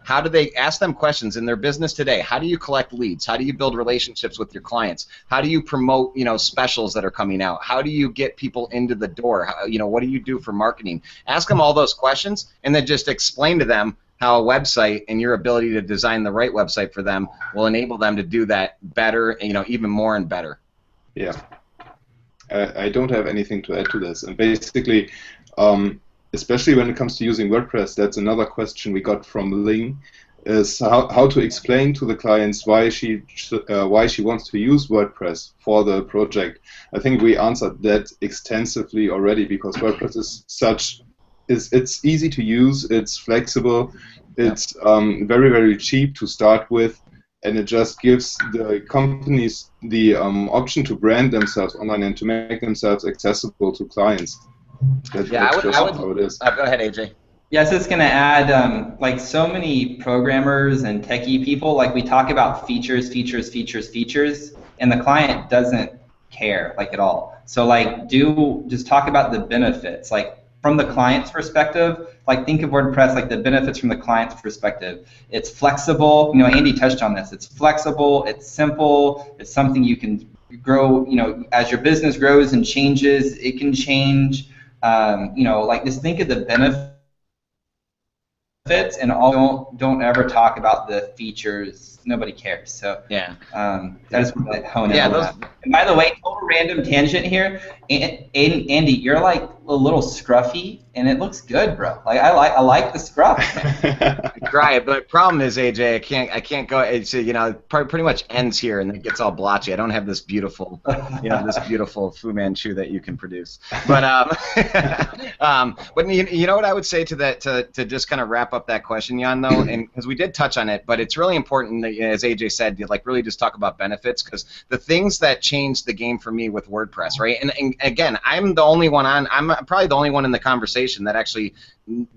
how do they ask them questions in their business today? How do you collect leads? How do you build relationships with your clients? How do you promote specials that are coming out? How do you get people into the door? What do you do for marketing? Ask them all those questions, and then just explain to them how a website and your ability to design the right website for them will enable them to do that better, even more and better. Yeah, I don't have anything to add to this. And basically, especially when it comes to using WordPress, that's another question we got from Ling, is how to explain to the clients why she wants to use WordPress for the project. I think we answered that extensively already, because WordPress is it's easy to use, it's flexible, It's very, very cheap to start with, and it just gives the companies the option to brand themselves online and to make themselves accessible to clients. That's just how it is. Go ahead, AJ. Yes, it's going to add, like so many programmers and techie people, like we talk about features, and the client doesn't care, like, at all. So, like, just talk about the benefits, like, from the client's perspective. Like, think of WordPress, like, the benefits from the client's perspective. It's flexible. You know, Andy touched on this. It's flexible. It's simple. It's something you can grow, you know, as your business grows and changes, it can change. You know, like, just think of the benefits. And don't ever talk about the features. Nobody cares. So yeah, I just want to hone in on that. And by the way, total random tangent here. Andy, you're like a little scruffy, and it looks good, bro. Like I like the scruff. Right, but the problem is, AJ, I can't go. It's, you know, pretty much ends here, and it gets all blotchy. I don't have this beautiful, you know, this beautiful Fu Manchu that you can produce. But but you know what I would say to that, to just kind of wrap up that question, Jan, though, and because we did touch on it, but it's really important that, as AJ said, you like really just talk about benefits, because the things that changed the game for me with WordPress, right? And again, I'm probably the only one in the conversation that actually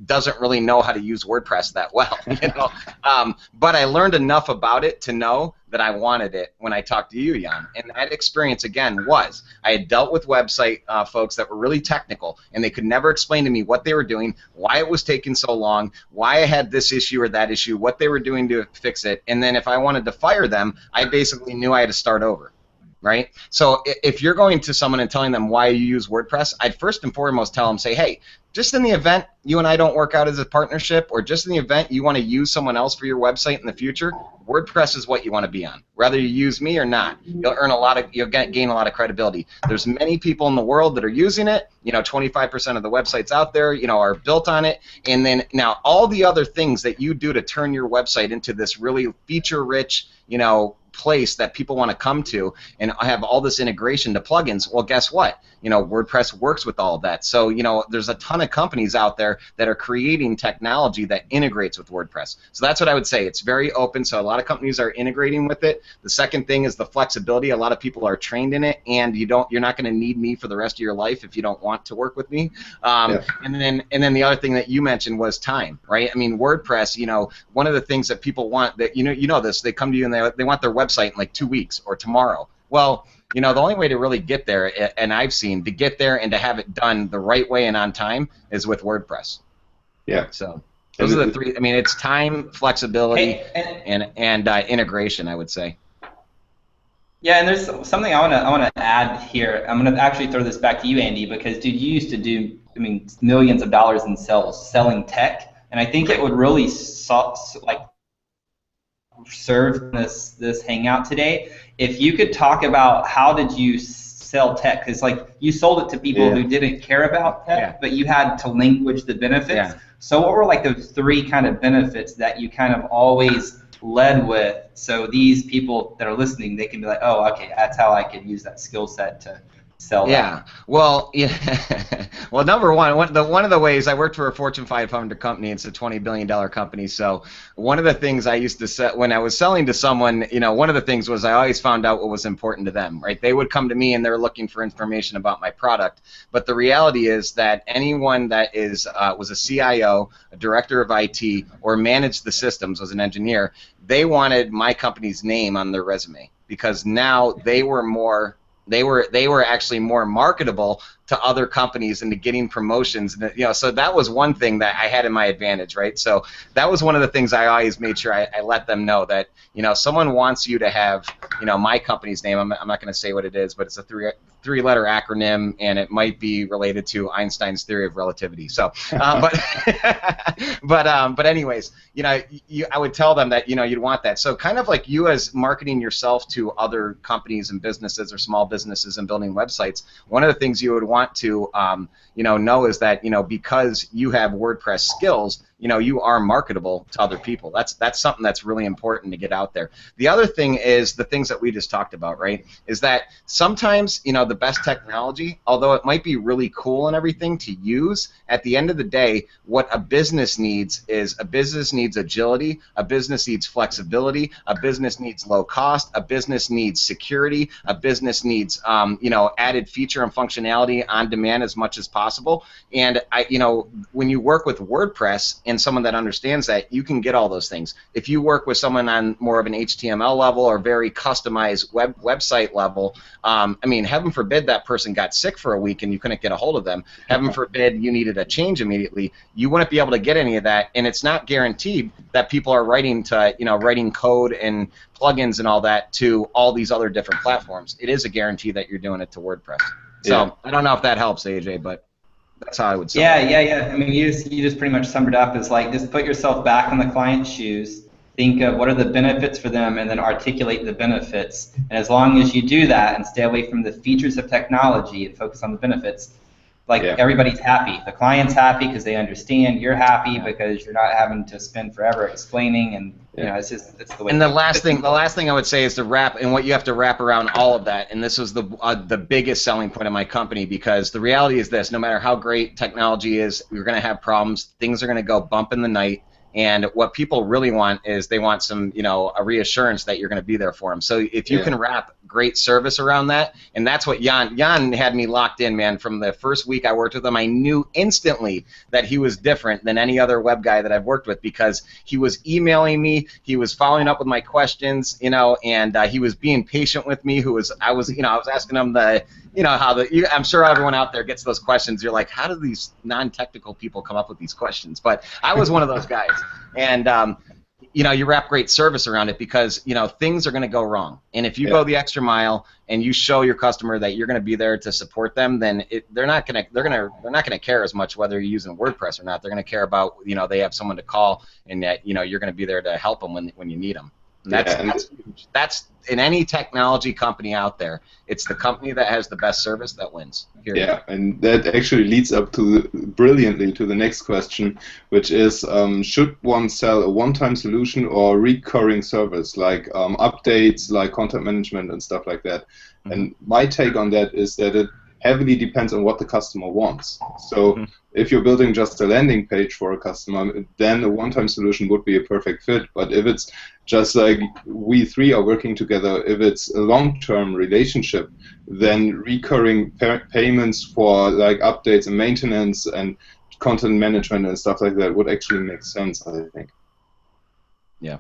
doesn't really know how to use WordPress that well, you know. But I learned enough about it to know that I wanted it when I talked to you, Jan. And that experience, again, was I had dealt with website folks that were really technical, and they could never explain to me what they were doing, why it was taking so long, why I had this issue or that issue, what they were doing to fix it. And then if I wanted to fire them, I basically knew I had to start over. Right? So if you're going to someone and telling them why you use WordPress, I'd first and foremost tell them, say, hey, just in the event you and I don't work out as a partnership, or just in the event you want to use someone else for your website in the future, WordPress is what you want to be on. Whether you use me or not, you'll gain a lot of credibility. There's many people in the world that are using it. You know, 25% of the websites out there, you know, are built on it. And then now all the other things that you do to turn your website into this really feature-rich, you know, place that people want to come to and have all this integration to plugins. Well, guess what? You know, WordPress works with all of that. So, you know, there's a ton of companies out there that are creating technology that integrates with WordPress. So that's what I would say. It's very open, so a lot of companies are integrating with it. The second thing is the flexibility. A lot of people are trained in it, and you're not going to need me for the rest of your life if you don't want to work with me. Yeah. And then the other thing that you mentioned was time, right? I mean, WordPress, you know, one of the things that people want, that you know this, they come to you and they want their website in like 2 weeks or tomorrow. Well, you know, the only way to really get there, and I've seen, to get there and to have it done the right way and on time is with WordPress. Yeah. So those are the three. I mean, it's time, flexibility, and integration, I would say. Yeah, and there's something I want to add here. I'm going to actually throw this back to you, Andy, because dude, you used to do, I mean, millions of dollars in sales selling tech, and I think it would really serve this hangout today if you could talk about how did you sell tech, because like you sold it to people who didn't care about tech, but you had to language the benefits. Yeah. So what were like those three kind of benefits that you kind of always led with, so these people that are listening, they can be like, oh, okay, that's how I could use that skill set to sell that. Yeah. Well, well, number one of the ways I worked for a Fortune 500 company. It's a $20 billion company. So one of the things I used to say when I was selling to someone, you know, one of the things was I always found out what was important to them. Right? They would come to me and they're looking for information about my product. But the reality is that anyone that was a CIO, a director of IT, or managed the systems, was an engineer, they wanted my company's name on their resume, because now they were actually more marketable to other companies and to getting promotions. And, you know, so that was one thing that I had in my advantage, right? So that was one of the things I always made sure I let them know, that, you know, someone wants you to have, you know, my company's name. I'm not going to say what it is, but it's a three-letter acronym, and it might be related to Einstein's theory of relativity. So, but anyways, you know, I would tell them that, you know, you'd want that. So kind of like you as marketing yourself to other companies and businesses or small businesses and building websites, one of the things you would want to, you know is that, you know, because you have WordPress skills, you are marketable to other people. That's something that's really important to get out there. The other thing is the things that we just talked about, right? Is that sometimes, the best technology, although it might be really cool and everything to use, at the end of the day, what a business needs is a business needs agility, a business needs flexibility, a business needs low cost, a business needs security, a business needs added feature and functionality on demand as much as possible. And when you work with WordPress and someone that understands that, you can get all those things. If you work with someone on more of an HTML level or very customized website level, heaven forbid that person got sick for a week and you couldn't get a hold of them. Heaven forbid you needed a change immediately. You wouldn't be able to get any of that, and it's not guaranteed that people are writing code and plugins and all that to all these other different platforms. It is a guarantee that you're doing it to WordPress. So I don't know if that helps, AJ, but that's how I would say it. Yeah. You just pretty much summed it up as just put yourself back in the client's shoes. Think of what are the benefits for them, and then articulate the benefits. And as long as you do that and stay away from the features of technology and focus on the benefits, everybody's happy. The client's happy because they understand. You're happy because you're not having to spend forever explaining, and it's the way. And the last thing I would say is to wrap, and what you have to wrap around all of that. And this was the biggest selling point of my company, because the reality is this: no matter how great technology is, you're going to have problems. Things are going to go bump in the night. And what people really want is they want some, a reassurance that you're going to be there for them. So if you can wrap great service around that, and that's what Jan had me locked in, man. From the first week I worked with him, I knew instantly that he was different than any other web guy that I've worked with, because he was emailing me, he was following up with my questions, and he was being patient with me. I was asking him I'm sure everyone out there gets those questions. You're like, how do these non-technical people come up with these questions? But I was one of those guys. And you wrap great service around it, because things are going to go wrong. And if you go the extra mile and you show your customer that you're going to be there to support them, then they're not going to care as much whether you're using WordPress or not. They're going to care about they have someone to call, and that you're going to be there to help them when you need them. And that's in any technology company out there. It's the company that has the best service that wins. Period. Yeah, and that actually leads up brilliantly to the next question, which is, should one sell a one-time solution or recurring service, like updates, like content management and stuff like that? Mm-hmm. And my take on that is that it heavily depends on what the customer wants. So if you're building just a landing page for a customer, then a one-time solution would be a perfect fit. But if it's just like we three are working together, if it's a long-term relationship, then recurring payments for like updates and maintenance and content management and stuff like that would actually make sense, I think. Yeah.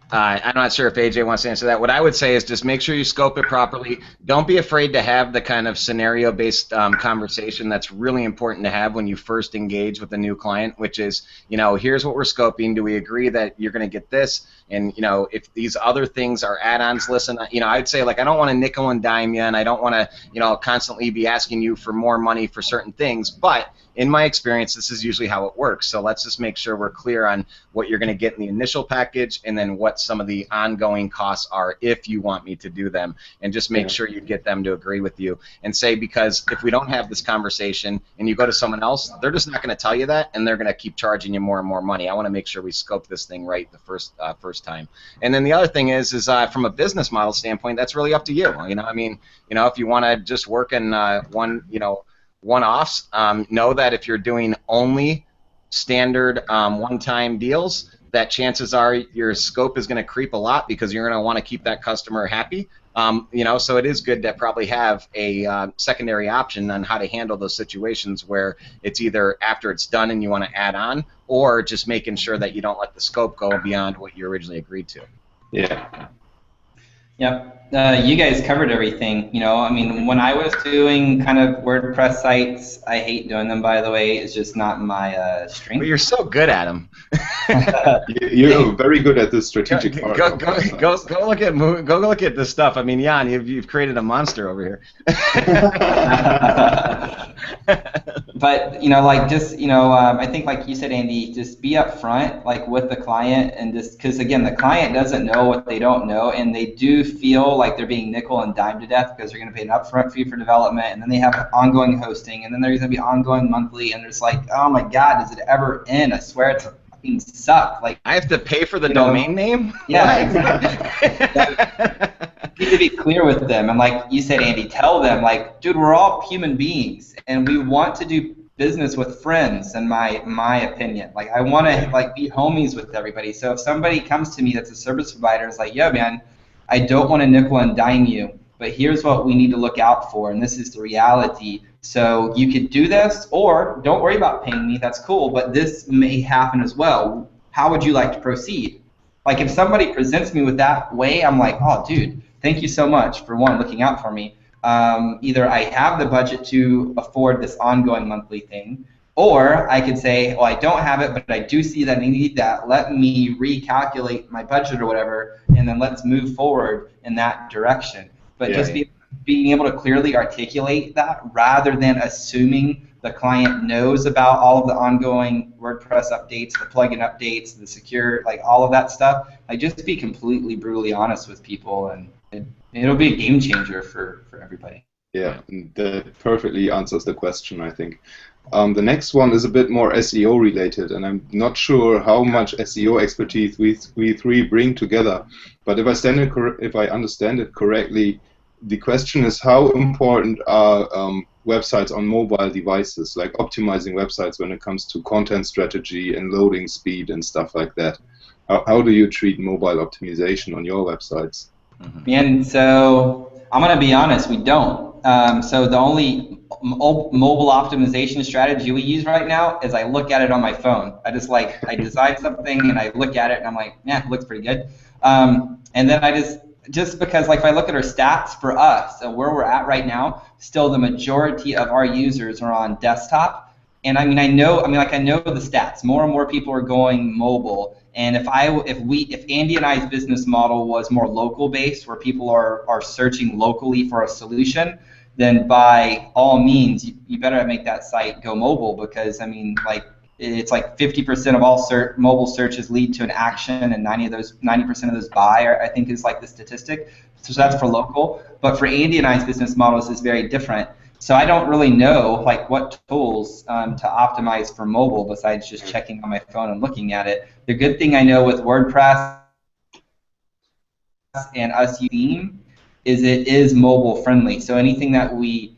I'm not sure if AJ wants to answer that. What I would say is just make sure you scope it properly. Don't be afraid to have the kind of scenario-based conversation that's really important to have when you first engage with a new client, which is, here's what we're scoping. Do we agree that you're going to get this? And, if these other things are add-ons, listen, I'd say, I don't want to nickel and dime you, and I don't want to, constantly be asking you for more money for certain things, but in my experience, this is usually how it works. So let's just make sure we're clear on what you're going to get in the initial package, and then what some of the ongoing costs are if you want me to do them, and just make sure you get them to agree with you. And say, because if we don't have this conversation and you go to someone else, they're just not going to tell you that, and they're going to keep charging you more and more money. I want to make sure we scope this thing right the first time. And then the other thing is from a business model standpoint, that's really up to you. If you want to just work in one-offs, know that if you're doing only standard one-time deals, that chances are your scope is going to creep a lot, because you're going to want to keep that customer happy. So it is good to probably have a secondary option on how to handle those situations where it's either after it's done and you want to add on, or just making sure that you don't let the scope go beyond what you originally agreed to. Yeah. Yep. You guys covered everything. When I was doing kind of WordPress sites, I hate doing them, by the way. It's just not my strength. But you're so good at them. You're very good at this strategic part. Go look at this stuff. I mean, Jan, you've created a monster over here. But like just I think like you said, Andy, just be upfront like with the client, and just because again the client doesn't know what they don't know, and they do feel like they're being nickel and dime to death because they're going to pay an upfront fee for development, and then they have ongoing hosting, and then there's going to be ongoing monthly, and it's like, oh my God, does it ever end? I swear it's fucking suck. Like I have to pay for the domain name? Yeah, exactly. You need to be clear with them, and like you said, Andy, tell them like, dude, we're all human beings, and we want to do business with friends. In my opinion, like I want to like be homies with everybody. So if somebody comes to me that's a service provider, it's like, yo, man, I don't want to nickel and dime you, but here's what we need to look out for, and this is the reality. So you could do this, or don't worry about paying me. That's cool, but this may happen as well. How would you like to proceed? Like if somebody presents me with that way, I'm like, oh, dude, thank you so much for one, looking out for me. Either I have the budget to afford this ongoing monthly thing, or I could say, well, I don't have it, but I do see that I need that. Let me recalculate my budget or whatever, and then let's move forward in that direction. But being able to clearly articulate that rather than assuming the client knows about all of the ongoing WordPress updates, the plugin updates, the secure, like all of that stuff. Like just be completely brutally honest with people, and it'll be a game changer for everybody. Yeah, that perfectly answers the question, I think. The next one is a bit more SEO related, and I'm not sure how much SEO expertise we three bring together. But if I understand it correctly, the question is how important are websites on mobile devices, like optimizing websites when it comes to content strategy and loading speed and stuff like that. How do you treat mobile optimization on your websites? And so I'm going to be honest, we don't. So the only mobile optimization strategy we use right now is I look at it on my phone. I design something and I look at it and I'm like, yeah, it looks pretty good. And then I just because like if I look at our stats for us and where we're at right now, still the majority of our users are on desktop. And I know the stats. More and more people are going mobile. And if Andy and I's business model was more local based, where people are searching locally for a solution, then by all means you better make that site go mobile, because it's like 50% of all mobile searches lead to an action, and 90% of those buy, I think is like the statistic. So that's for local. But for Andy and I's business models is very different. So I don't really know like what tools to optimize for mobile besides just checking on my phone and looking at it. The good thing I know with WordPress and us theme is it is mobile friendly. So anything that we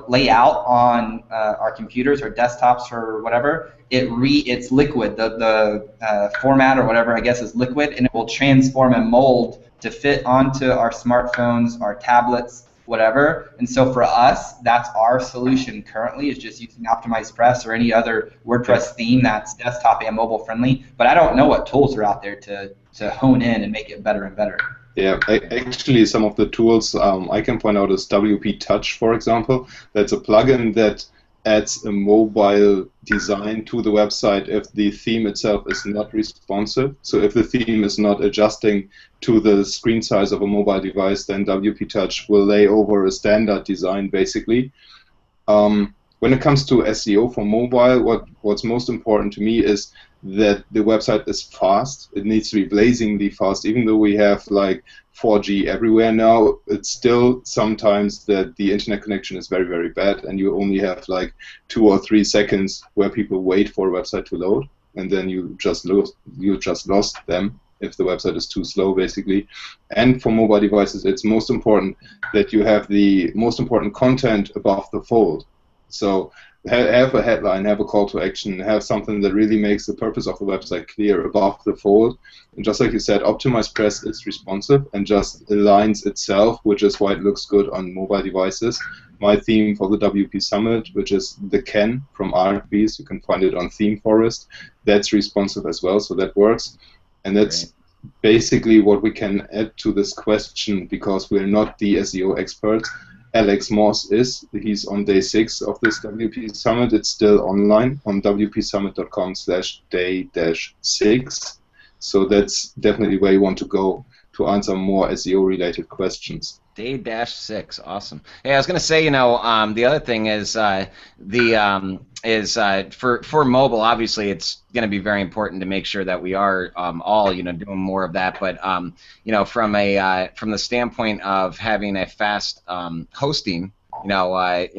lay out on our computers or desktops or whatever, it's liquid. The format or whatever, I guess, is liquid, and it will transform and mold to fit onto our smartphones, our tablets, whatever. And so for us, that's our solution currently, is just using Optimized Press or any other WordPress theme that's desktop and mobile friendly. But I don't know what tools are out there to hone in and make it better and better. Yeah, actually some of the tools I can point out is WP Touch, for example. That's a plugin that adds a mobile design to the website if the theme itself is not responsive. So if the theme is not adjusting to the screen size of a mobile device, then WP Touch will lay over a standard design, basically. When it comes to SEO for mobile, what's most important to me is that the website is fast. It needs to be blazingly fast. Even though we have like 4G everywhere now, it's still sometimes that the internet connection is very, very bad, and you only have like 2 or 3 seconds where people wait for a website to load, and then you just lost them if the website is too slow, basically. And for mobile devices, it's most important that you have the most important content above the fold. So have a headline, have a call to action, have something that really makes the purpose of the website clear above the fold. And just like you said, Optimized Press is responsive and just aligns itself, which is why it looks good on mobile devices. My theme for the WP Summit, which is the Ken from RFBs, you can find it on Theme Forest, that's responsive as well, so that works. And that's basically what we can add to this question, because we're not the SEO experts. Alex Moss is. He's on day 6 of this WP Summit. It's still online on wpsummit.com/day-6. So that's definitely where you want to go to answer more SEO-related questions. Day-6, awesome. Hey, I was going to say, the other thing is for mobile. Obviously, it's going to be very important to make sure that we are all doing more of that. But from the standpoint of having a fast hosting. I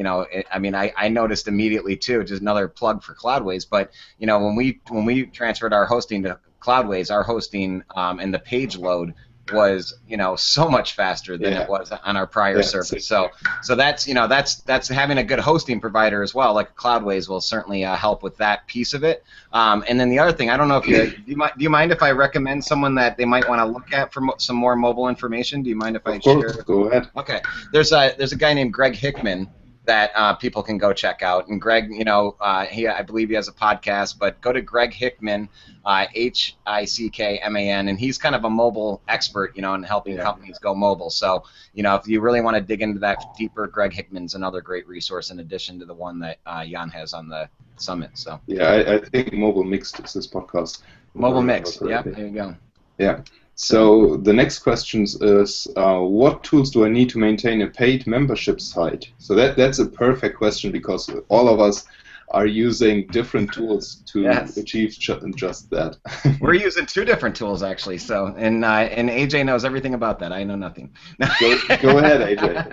noticed immediately too. Just another plug for Cloudways. But when we transferred our hosting to Cloudways, our hosting and the page load was so much faster than it was on our prior service. So that's that's having a good hosting provider as well, like Cloudways will certainly help with that piece of it. And then the other thing, I don't know if do you mind if I recommend someone that they might want to look at for some more mobile information? Do you mind if I share? Of course, go ahead. Okay, there's a guy named Greg Hickman that people can go check out. And Greg, I believe he has a podcast, but go to Greg Hickman, Hickman, and he's kind of a mobile expert, in helping companies go mobile. So, if you really want to dig into that deeper, Greg Hickman's another great resource in addition to the one that Jan has on the summit. So. Yeah, I think Mobile Mixed is this podcast. Mobile Mixed, yeah, there you go. Yeah. So the next question is, what tools do I need to maintain a paid membership site? So that's a perfect question because all of us are using different tools to achieve just that. We're using 2 different tools actually. So and AJ knows everything about that. I know nothing. Go ahead, AJ.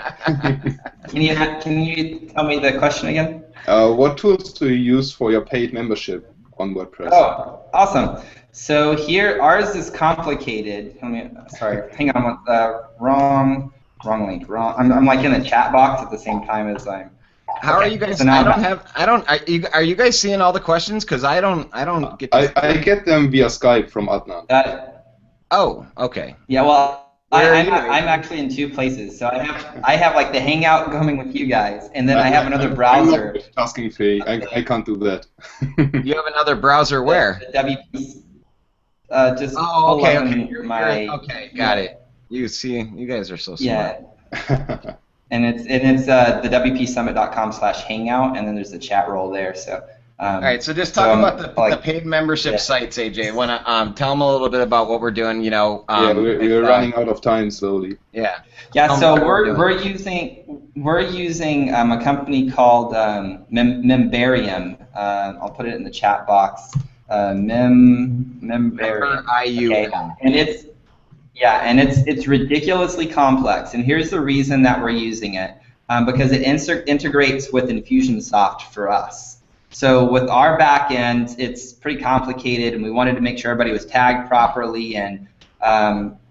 Can you tell me the question again? What tools do you use for your paid membership on WordPress? Oh, awesome. So here, ours is complicated. Sorry, hang on. Wrong link. I'm like in the chat box at the same time as I'm. How are you guys? So are you guys seeing all the questions? Because I don't get. I get them via Skype from Adnan. Oh, okay. Yeah, well, I'm actually in 2 places. So I have like the Hangout going with you guys, and then I have another browser. Asking Faye, I can't do that. You have another browser where? The WP. Just okay. Okay, got it. You guys are so smart. Yeah. and it's the wpsummit.com/hangout, and then there's the chat role there. So. All right, so just talk about the paid membership sites, AJ. Want to tell them a little bit about what we're doing? We're running out of time slowly. Yeah. So we're using a company called Membarium. I'll put it in the chat box. Membarium. Okay. And it's ridiculously complex. And here's the reason that we're using it, because it integrates with Infusionsoft for us. So with our back end, it's pretty complicated, and we wanted to make sure everybody was tagged properly. And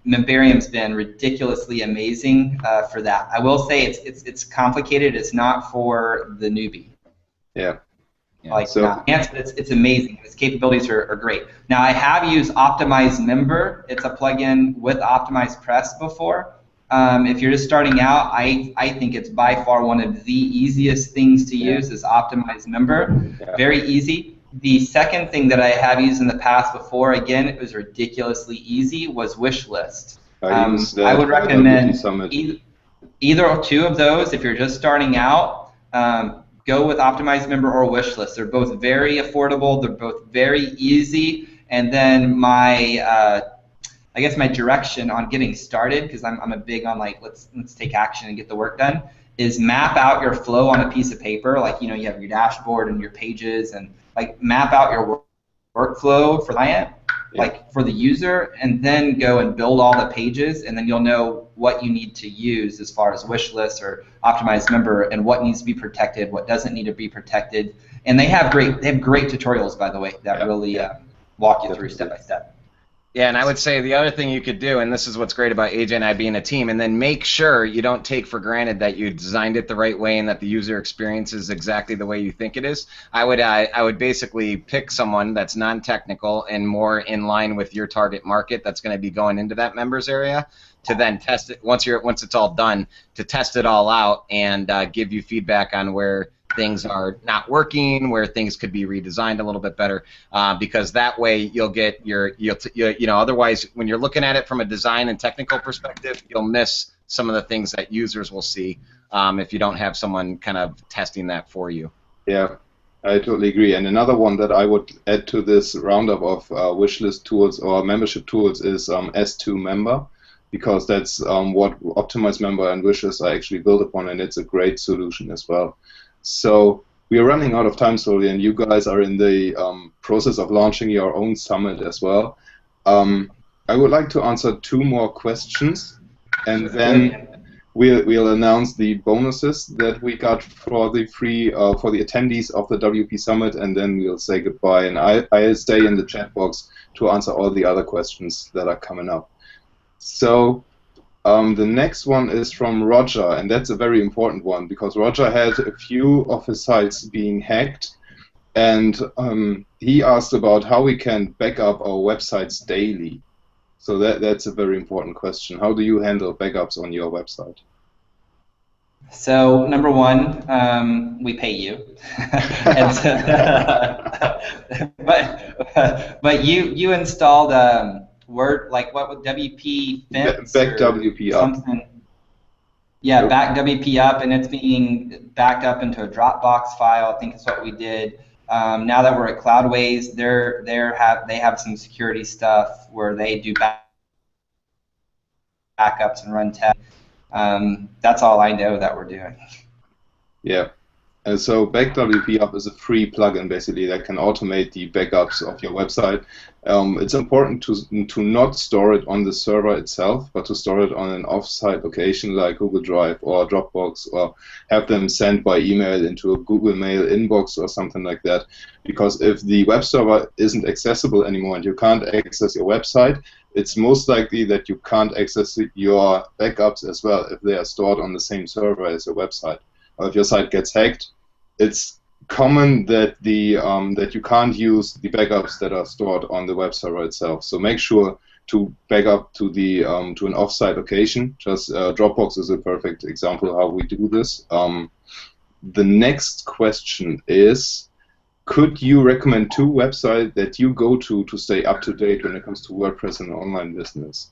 Membarium's been ridiculously amazing for that. I will say it's complicated. It's not for the newbie. Yeah. It's amazing. Its capabilities are great. Now, I have used Optimize Member. It's a plugin with Optimize Press before. If you're just starting out, I think it's by far one of the easiest things to use is Optimize Member. Yeah. Very easy. The second thing that I have used in the past before, again, it was ridiculously easy, was Wishlist. I would recommend either 2 of those if you're just starting out. Go with Optimize Member or Wishlist. They're both very affordable. They're both very easy. And then my direction on getting started, because I'm a big on let's take action and get the work done, is map out your flow on a piece of paper. You have your dashboard and your pages, and map out your workflow for client, for the user, and then go and build all the pages, and then you'll know what you need to use as far as wish lists or optimized member, and what needs to be protected, what doesn't need to be protected. And they have great tutorials, by the way, that really walk you through step by step. Yeah, and I would say the other thing you could do, and this is what's great about AJ and I being a team, and then make sure you don't take for granted that you designed it the right way and that the user experience is exactly the way you think it is. I would basically pick someone that's non-technical and more in line with your target market that's going to be going into that members area, to then test it once it's all done, to test it all out and give you feedback on where things are not working, where things could be redesigned a little bit better, because that way you'll get otherwise when you're looking at it from a design and technical perspective, you'll miss some of the things that users will see if you don't have someone kind of testing that for you. Yeah, I totally agree. And another one that I would add to this roundup of wishlist tools or membership tools is S2 Member, because that's what Optimized Member and Wishlist are actually built upon, and it's a great solution as well. So we are running out of time slowly, and you guys are in the process of launching your own summit as well. I would like to answer 2 more questions, and then we'll announce the bonuses that we got for the free for the attendees of the WP Summit, and then we'll say goodbye. And I'll stay in the chat box to answer all the other questions that are coming up. So the next one is from Roger, and that's a very important one because Roger had a few of his sites being hacked, and he asked about how we can back up our websites daily. So that's a very important question. How do you handle backups on your website? So number one, we pay you, and so, but you installed Word, like what with WP Fence? Back WP up. Something. Yeah, back WP up, and it's being backed up into a Dropbox file. I think that's what we did. Now that we're at Cloudways, they have some security stuff where they do backups and run tests. That's all I know that we're doing. Yeah. And so BackWP Up is a free plugin basically that can automate the backups of your website. It's important to not store it on the server itself, but to store it on an off-site location like Google Drive or Dropbox, or have them sent by email into a Google Mail inbox or something like that. Because if the web server isn't accessible anymore and you can't access your website, it's most likely that you can't access your backups as well if they are stored on the same server as your website. Or if your site gets hacked, it's common that that you can't use the backups that are stored on the web server itself. So make sure to back up to the to an offsite location. Just Dropbox is a perfect example of how we do this. The next question is, could you recommend 2 websites that you go to stay up to date when it comes to WordPress and online business?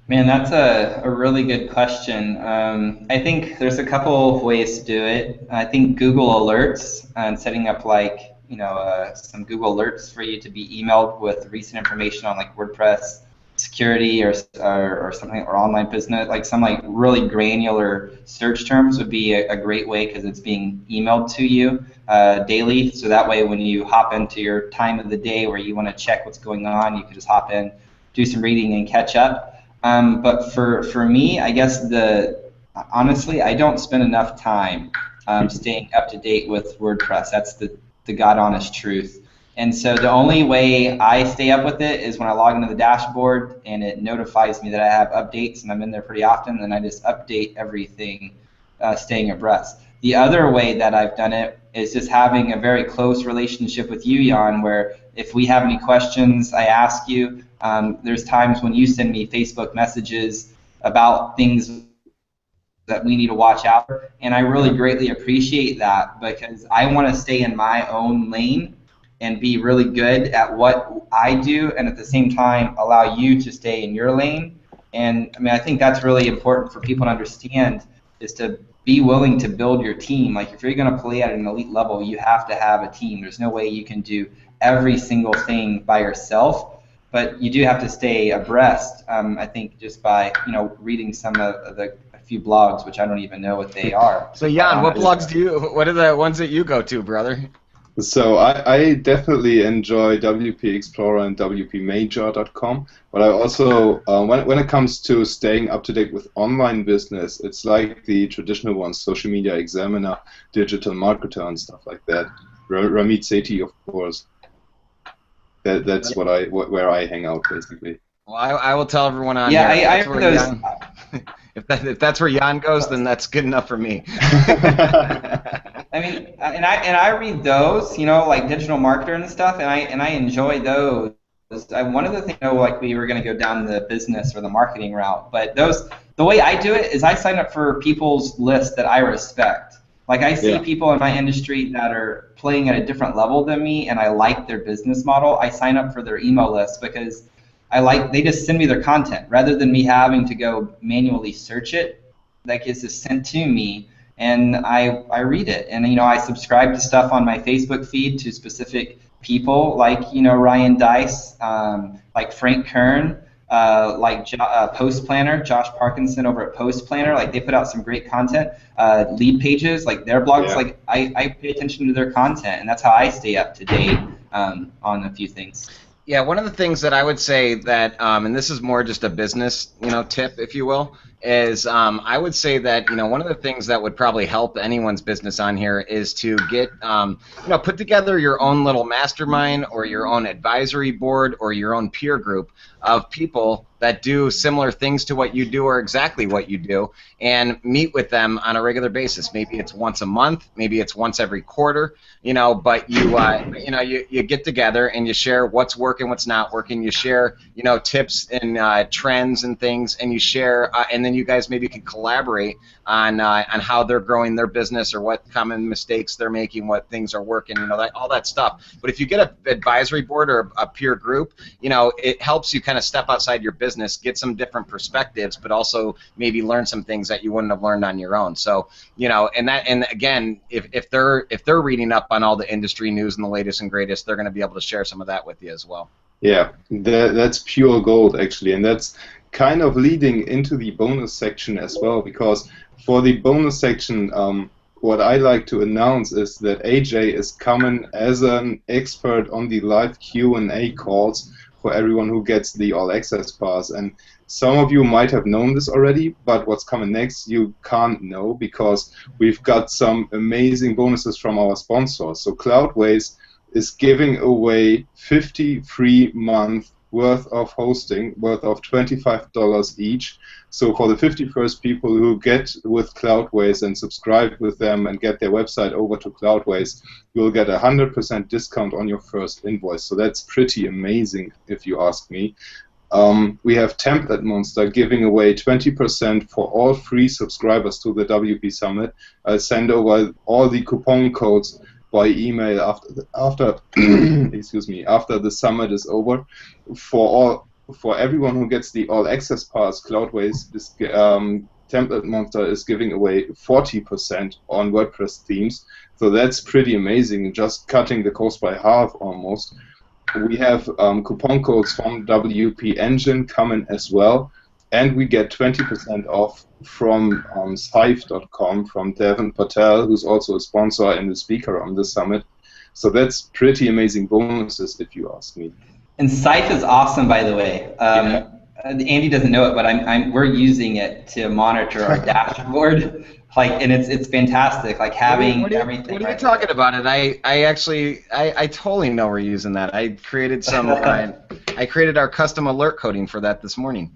Man, that's a really good question. I think there's a couple of ways to do it. I think Google Alerts and setting up like some Google Alerts for you to be emailed with recent information on like WordPress security or something, or online business, like some like really granular search terms would be a great way because it's being emailed to you daily. So that way, when you hop into your time of the day where you want to check what's going on, you can just hop in, do some reading, and catch up. But for me, I guess honestly, I don't spend enough time staying up to date with WordPress. That's the God honest truth. And so the only way I stay up with it is when I log into the dashboard and it notifies me that I have updates, and I'm in there pretty often, and I just update everything, staying abreast. The other way that I've done it is just having a very close relationship with you, Jan, where if we have any questions, I ask you. There's times when you send me Facebook messages about things that we need to watch out for, and I really greatly appreciate that because I want to stay in my own lane and be really good at what I do, and at the same time allow you to stay in your lane. And I mean, I think that's really important for people to understand, is to be willing to build your team. Like if you're going to play at an elite level, you have to have a team. There's no way you can do every single thing by yourself, but you do have to stay abreast. I think just by reading some of a few blogs, which I don't even know what they are. So Jan, what blogs what are the ones that you go to, brother? So I definitely enjoy WP Explorer and WPMajor.com, but I also, when it comes to staying up to date with online business, it's like the traditional ones, Social Media Examiner, Digital Marketer, and stuff like that. Ramit Sethi, of course. That's where I hang out, basically. Well, I will tell everyone on here. Yeah, I heard those. If that's where Jan goes, then that's good enough for me. I mean, and I read those, like Digital Marketer and stuff, and I enjoy those. One of the things, like we were going to go down the business or the marketing route, but the way I do it is I sign up for people's lists that I respect. Like I see people in my industry that are playing at a different level than me, and I like their business model. I sign up for their email list because they just send me their content rather than me having to go manually search it. That gets just sent to me, and I read it. And I subscribe to stuff on my Facebook feed to specific people like Ryan Dice, like Frank Kern, like Post Planner, Josh Parkinson over at Post Planner. Like they put out some great content. Lead Pages, like their blogs. Yeah. Like I pay attention to their content, and that's how I stay up to date on a few things. Yeah, one of the things that I would say that, and this is more just a business, tip, if you will, is I would say that one of the things that would probably help anyone's business on here is to get put together your own little mastermind or your own advisory board or your own peer group of people that do similar things to what you do or exactly what you do, and meet with them on a regular basis. Maybe it's once a month, maybe it's once every quarter, but you get together and you share what's working, what's not working. You share tips and trends and things, and you share, and then you guys maybe can collaborate on how they're growing their business or what common mistakes they're making, what things are working, all that stuff. But if you get an advisory board or a peer group, it helps you kind of step outside your business, get some different perspectives, but also maybe learn some things that you wouldn't have learned on your own. So, and again, if they're reading up on all the industry news and the latest and greatest, they're going to be able to share some of that with you as well. Yeah, that's pure gold actually, and that's kind of leading into the bonus section as well, because for the bonus section, what I like to announce is that AJ is coming as an expert on the live Q&A calls for everyone who gets the All Access Pass. And some of you might have known this already, but what's coming next you can't know, because we've got some amazing bonuses from our sponsors. So Cloudways is giving away 50 free months worth of hosting, worth of $25 each. So for the 50 first people who get with Cloudways and subscribe with them and get their website over to Cloudways, you'll get a 100% discount on your first invoice. So that's pretty amazing, if you ask me. We have Template Monster giving away 20% for all free subscribers to the WP Summit. I'll send over all the coupon codes by email after excuse me, after the summit is over. For everyone who gets the All Access Pass, Cloudways Template Monster is giving away 40% on WordPress themes. So that's pretty amazing, just cutting the cost by half almost. We have coupon codes from WP Engine coming as well, and we get 20% off from Scythe.com from Devin Patel, who's also a sponsor and a speaker on the summit. So that's pretty amazing bonuses, if you ask me. And Scythe is awesome, by the way. Andy doesn't know it, but we're using it to monitor our dashboard. And it's fantastic. Like having everything. What are you talking about? And I totally know we're using that. I created some. I created our custom alert coding for that this morning.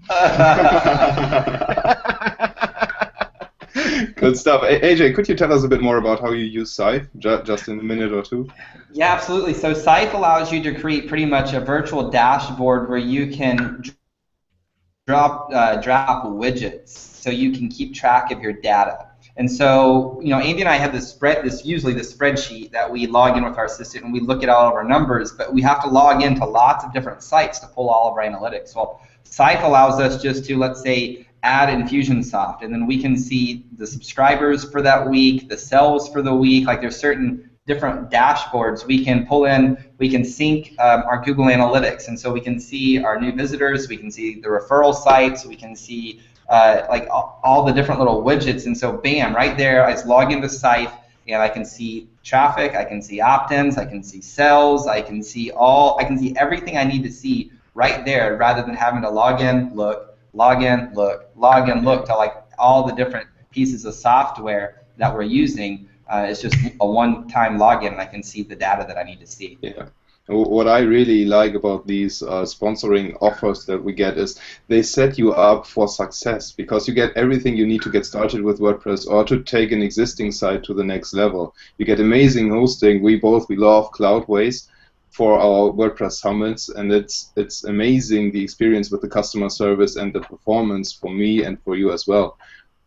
Good stuff. AJ, could you tell us a bit more about how you use Scythe, just in a minute or two? Yeah, absolutely. So Scythe allows you to create pretty much a virtual dashboard where you can drop widgets, so you can keep track of your data. And so, Andy and I have usually this spreadsheet that we log in with our assistant, and we look at all of our numbers, but we have to log into lots of different sites to pull all of our analytics. Well, Scythe allows us just to, let's say, add Infusionsoft, and then we can see the subscribers for that week, the sales for the week. Like there's certain different dashboards we can pull in. We can sync our Google Analytics, and so we can see our new visitors, we can see the referral sites, we can see like all the different little widgets. And so bam, right there, I just log into Scythe and I can see traffic, I can see opt-ins, I can see sales, I can see everything I need to see right there, rather than having to log in, look, log in, look, log in, look to like all the different pieces of software that we're using. It's just a one-time login, and I can see the data that I need to see. Yeah. What I really like about these sponsoring offers that we get is they set you up for success, because you get everything you need to get started with WordPress or to take an existing site to the next level. You get amazing hosting. We love Cloudways for our WordPress summits, and it's amazing, the experience with the customer service and the performance for me and for you as well.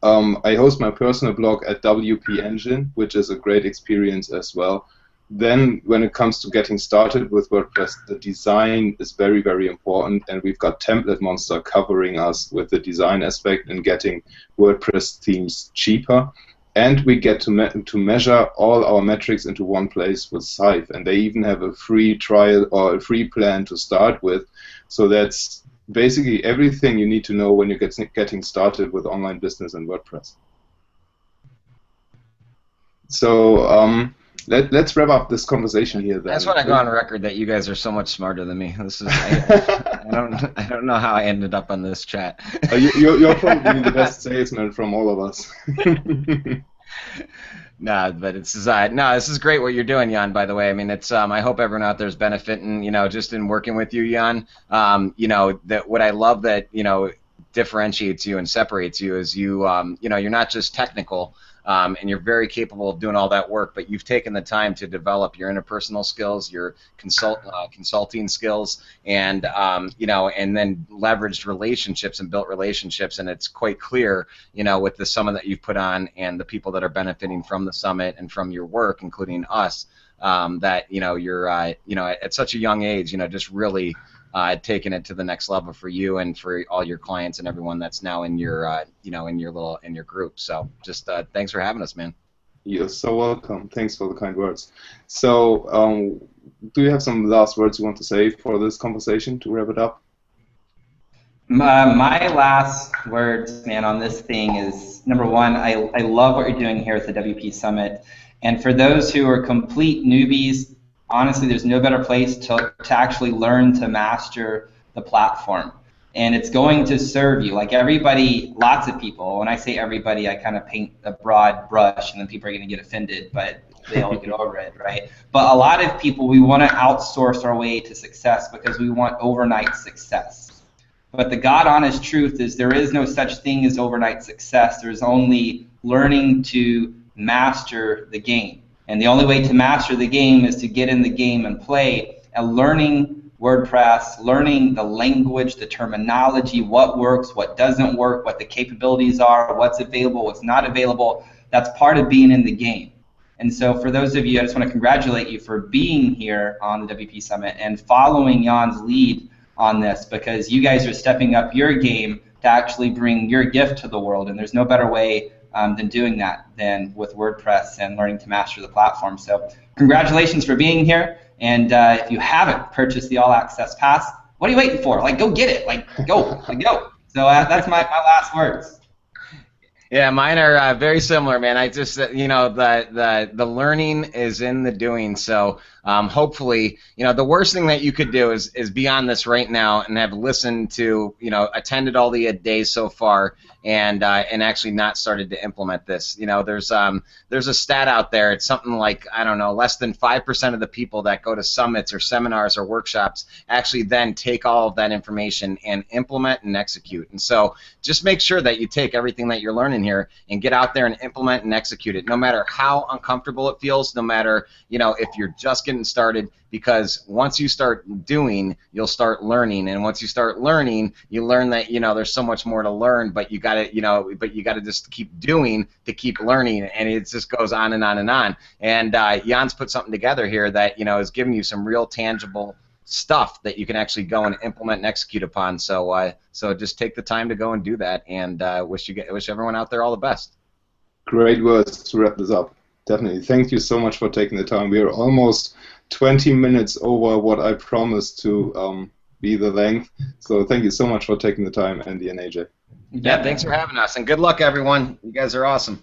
I host my personal blog at WP Engine, which is a great experience as well. then when it comes to getting started with WordPress, the design is very, very important, and we've got Template Monster covering us with the design aspect and getting WordPress themes cheaper. And we get to measure all our metrics into one place with Scythe, and they even have a free trial or a free plan to start with. So that's basically everything you need to know when you're getting started with online business and WordPress. So let's wrap up this conversation here. Then. That's when I go on record that you guys are so much smarter than me. This is I don't know how I ended up on this chat. You're probably the best salesman from all of us. Nah, but this is great what you're doing, Jan. By the way, I mean it's I hope everyone out there is benefiting, just in working with you, Jan. That what I love that differentiates you and separates you is you're not just technical. And you're very capable of doing all that work, but you've taken the time to develop your interpersonal skills, your consulting skills, and and then leveraged relationships and built relationships. And it's quite clear, with the summit that you've put on and the people that are benefiting from the summit and from your work, including us, that you're at such a young age, just really. Taking it to the next level for you and for all your clients and everyone that's now in your in your group. So just thanks for having us, man. You're so welcome. Thanks for the kind words. So do you have some last words you want to say for this conversation to wrap it up? My last words, man, on this thing is, number one, I love what you're doing here at the WP Summit. And for those who are complete newbies, honestly, there's no better place to actually learn to master the platform. And it's going to serve you. Like everybody, lots of people, when I say everybody, I kind of paint a broad brush and then people are going to get offended, but they all get over it, right? But a lot of people, we want to outsource our way to success because we want overnight success. But the God-honest truth is there is no such thing as overnight success. There's only learning to master the game. And the only way to master the game is to get in the game and play. And learning WordPress, learning the language, the terminology, what works, what doesn't work, what the capabilities are, what's available, what's not available, that's part of being in the game. And so for those of you, I just want to congratulate you for being here on the WP Summit and following Jan's lead on this, because you guys are stepping up your game to actually bring your gift to the world. And there's no better way than doing that than with WordPress and learning to master the platform. So congratulations for being here. And if you haven't purchased the All Access Pass, what are you waiting for? Like, go get it. Like, go. So that's my last words. Yeah, mine are very similar, man. I just, the learning is in the doing. So hopefully, the worst thing that you could do is be on this right now and have listened to, attended all the days so far, and actually not started to implement this. There's a stat out there. It's something like, I don't know, less than 5% of the people that go to summits or seminars or workshops actually then take all of that information and implement and execute. And so just make sure that you take everything that you're learning here and get out there and implement and execute it, no matter how uncomfortable it feels, no matter, if you're just getting started, because once you start doing, you'll start learning, and once you start learning, you learn that there's so much more to learn, but you got to just keep doing to keep learning, and it just goes on and on and on. And Jan's put something together here that is giving you some real tangible stuff that you can actually go and implement and execute upon. So just take the time to go and do that, and wish everyone out there all the best. Great words to wrap this up. Definitely. Thank you so much for taking the time. We are almost 20 minutes over what I promised to be the length. So thank you so much for taking the time, Andy and AJ. Yeah, thanks for having us, and good luck, everyone. You guys are awesome.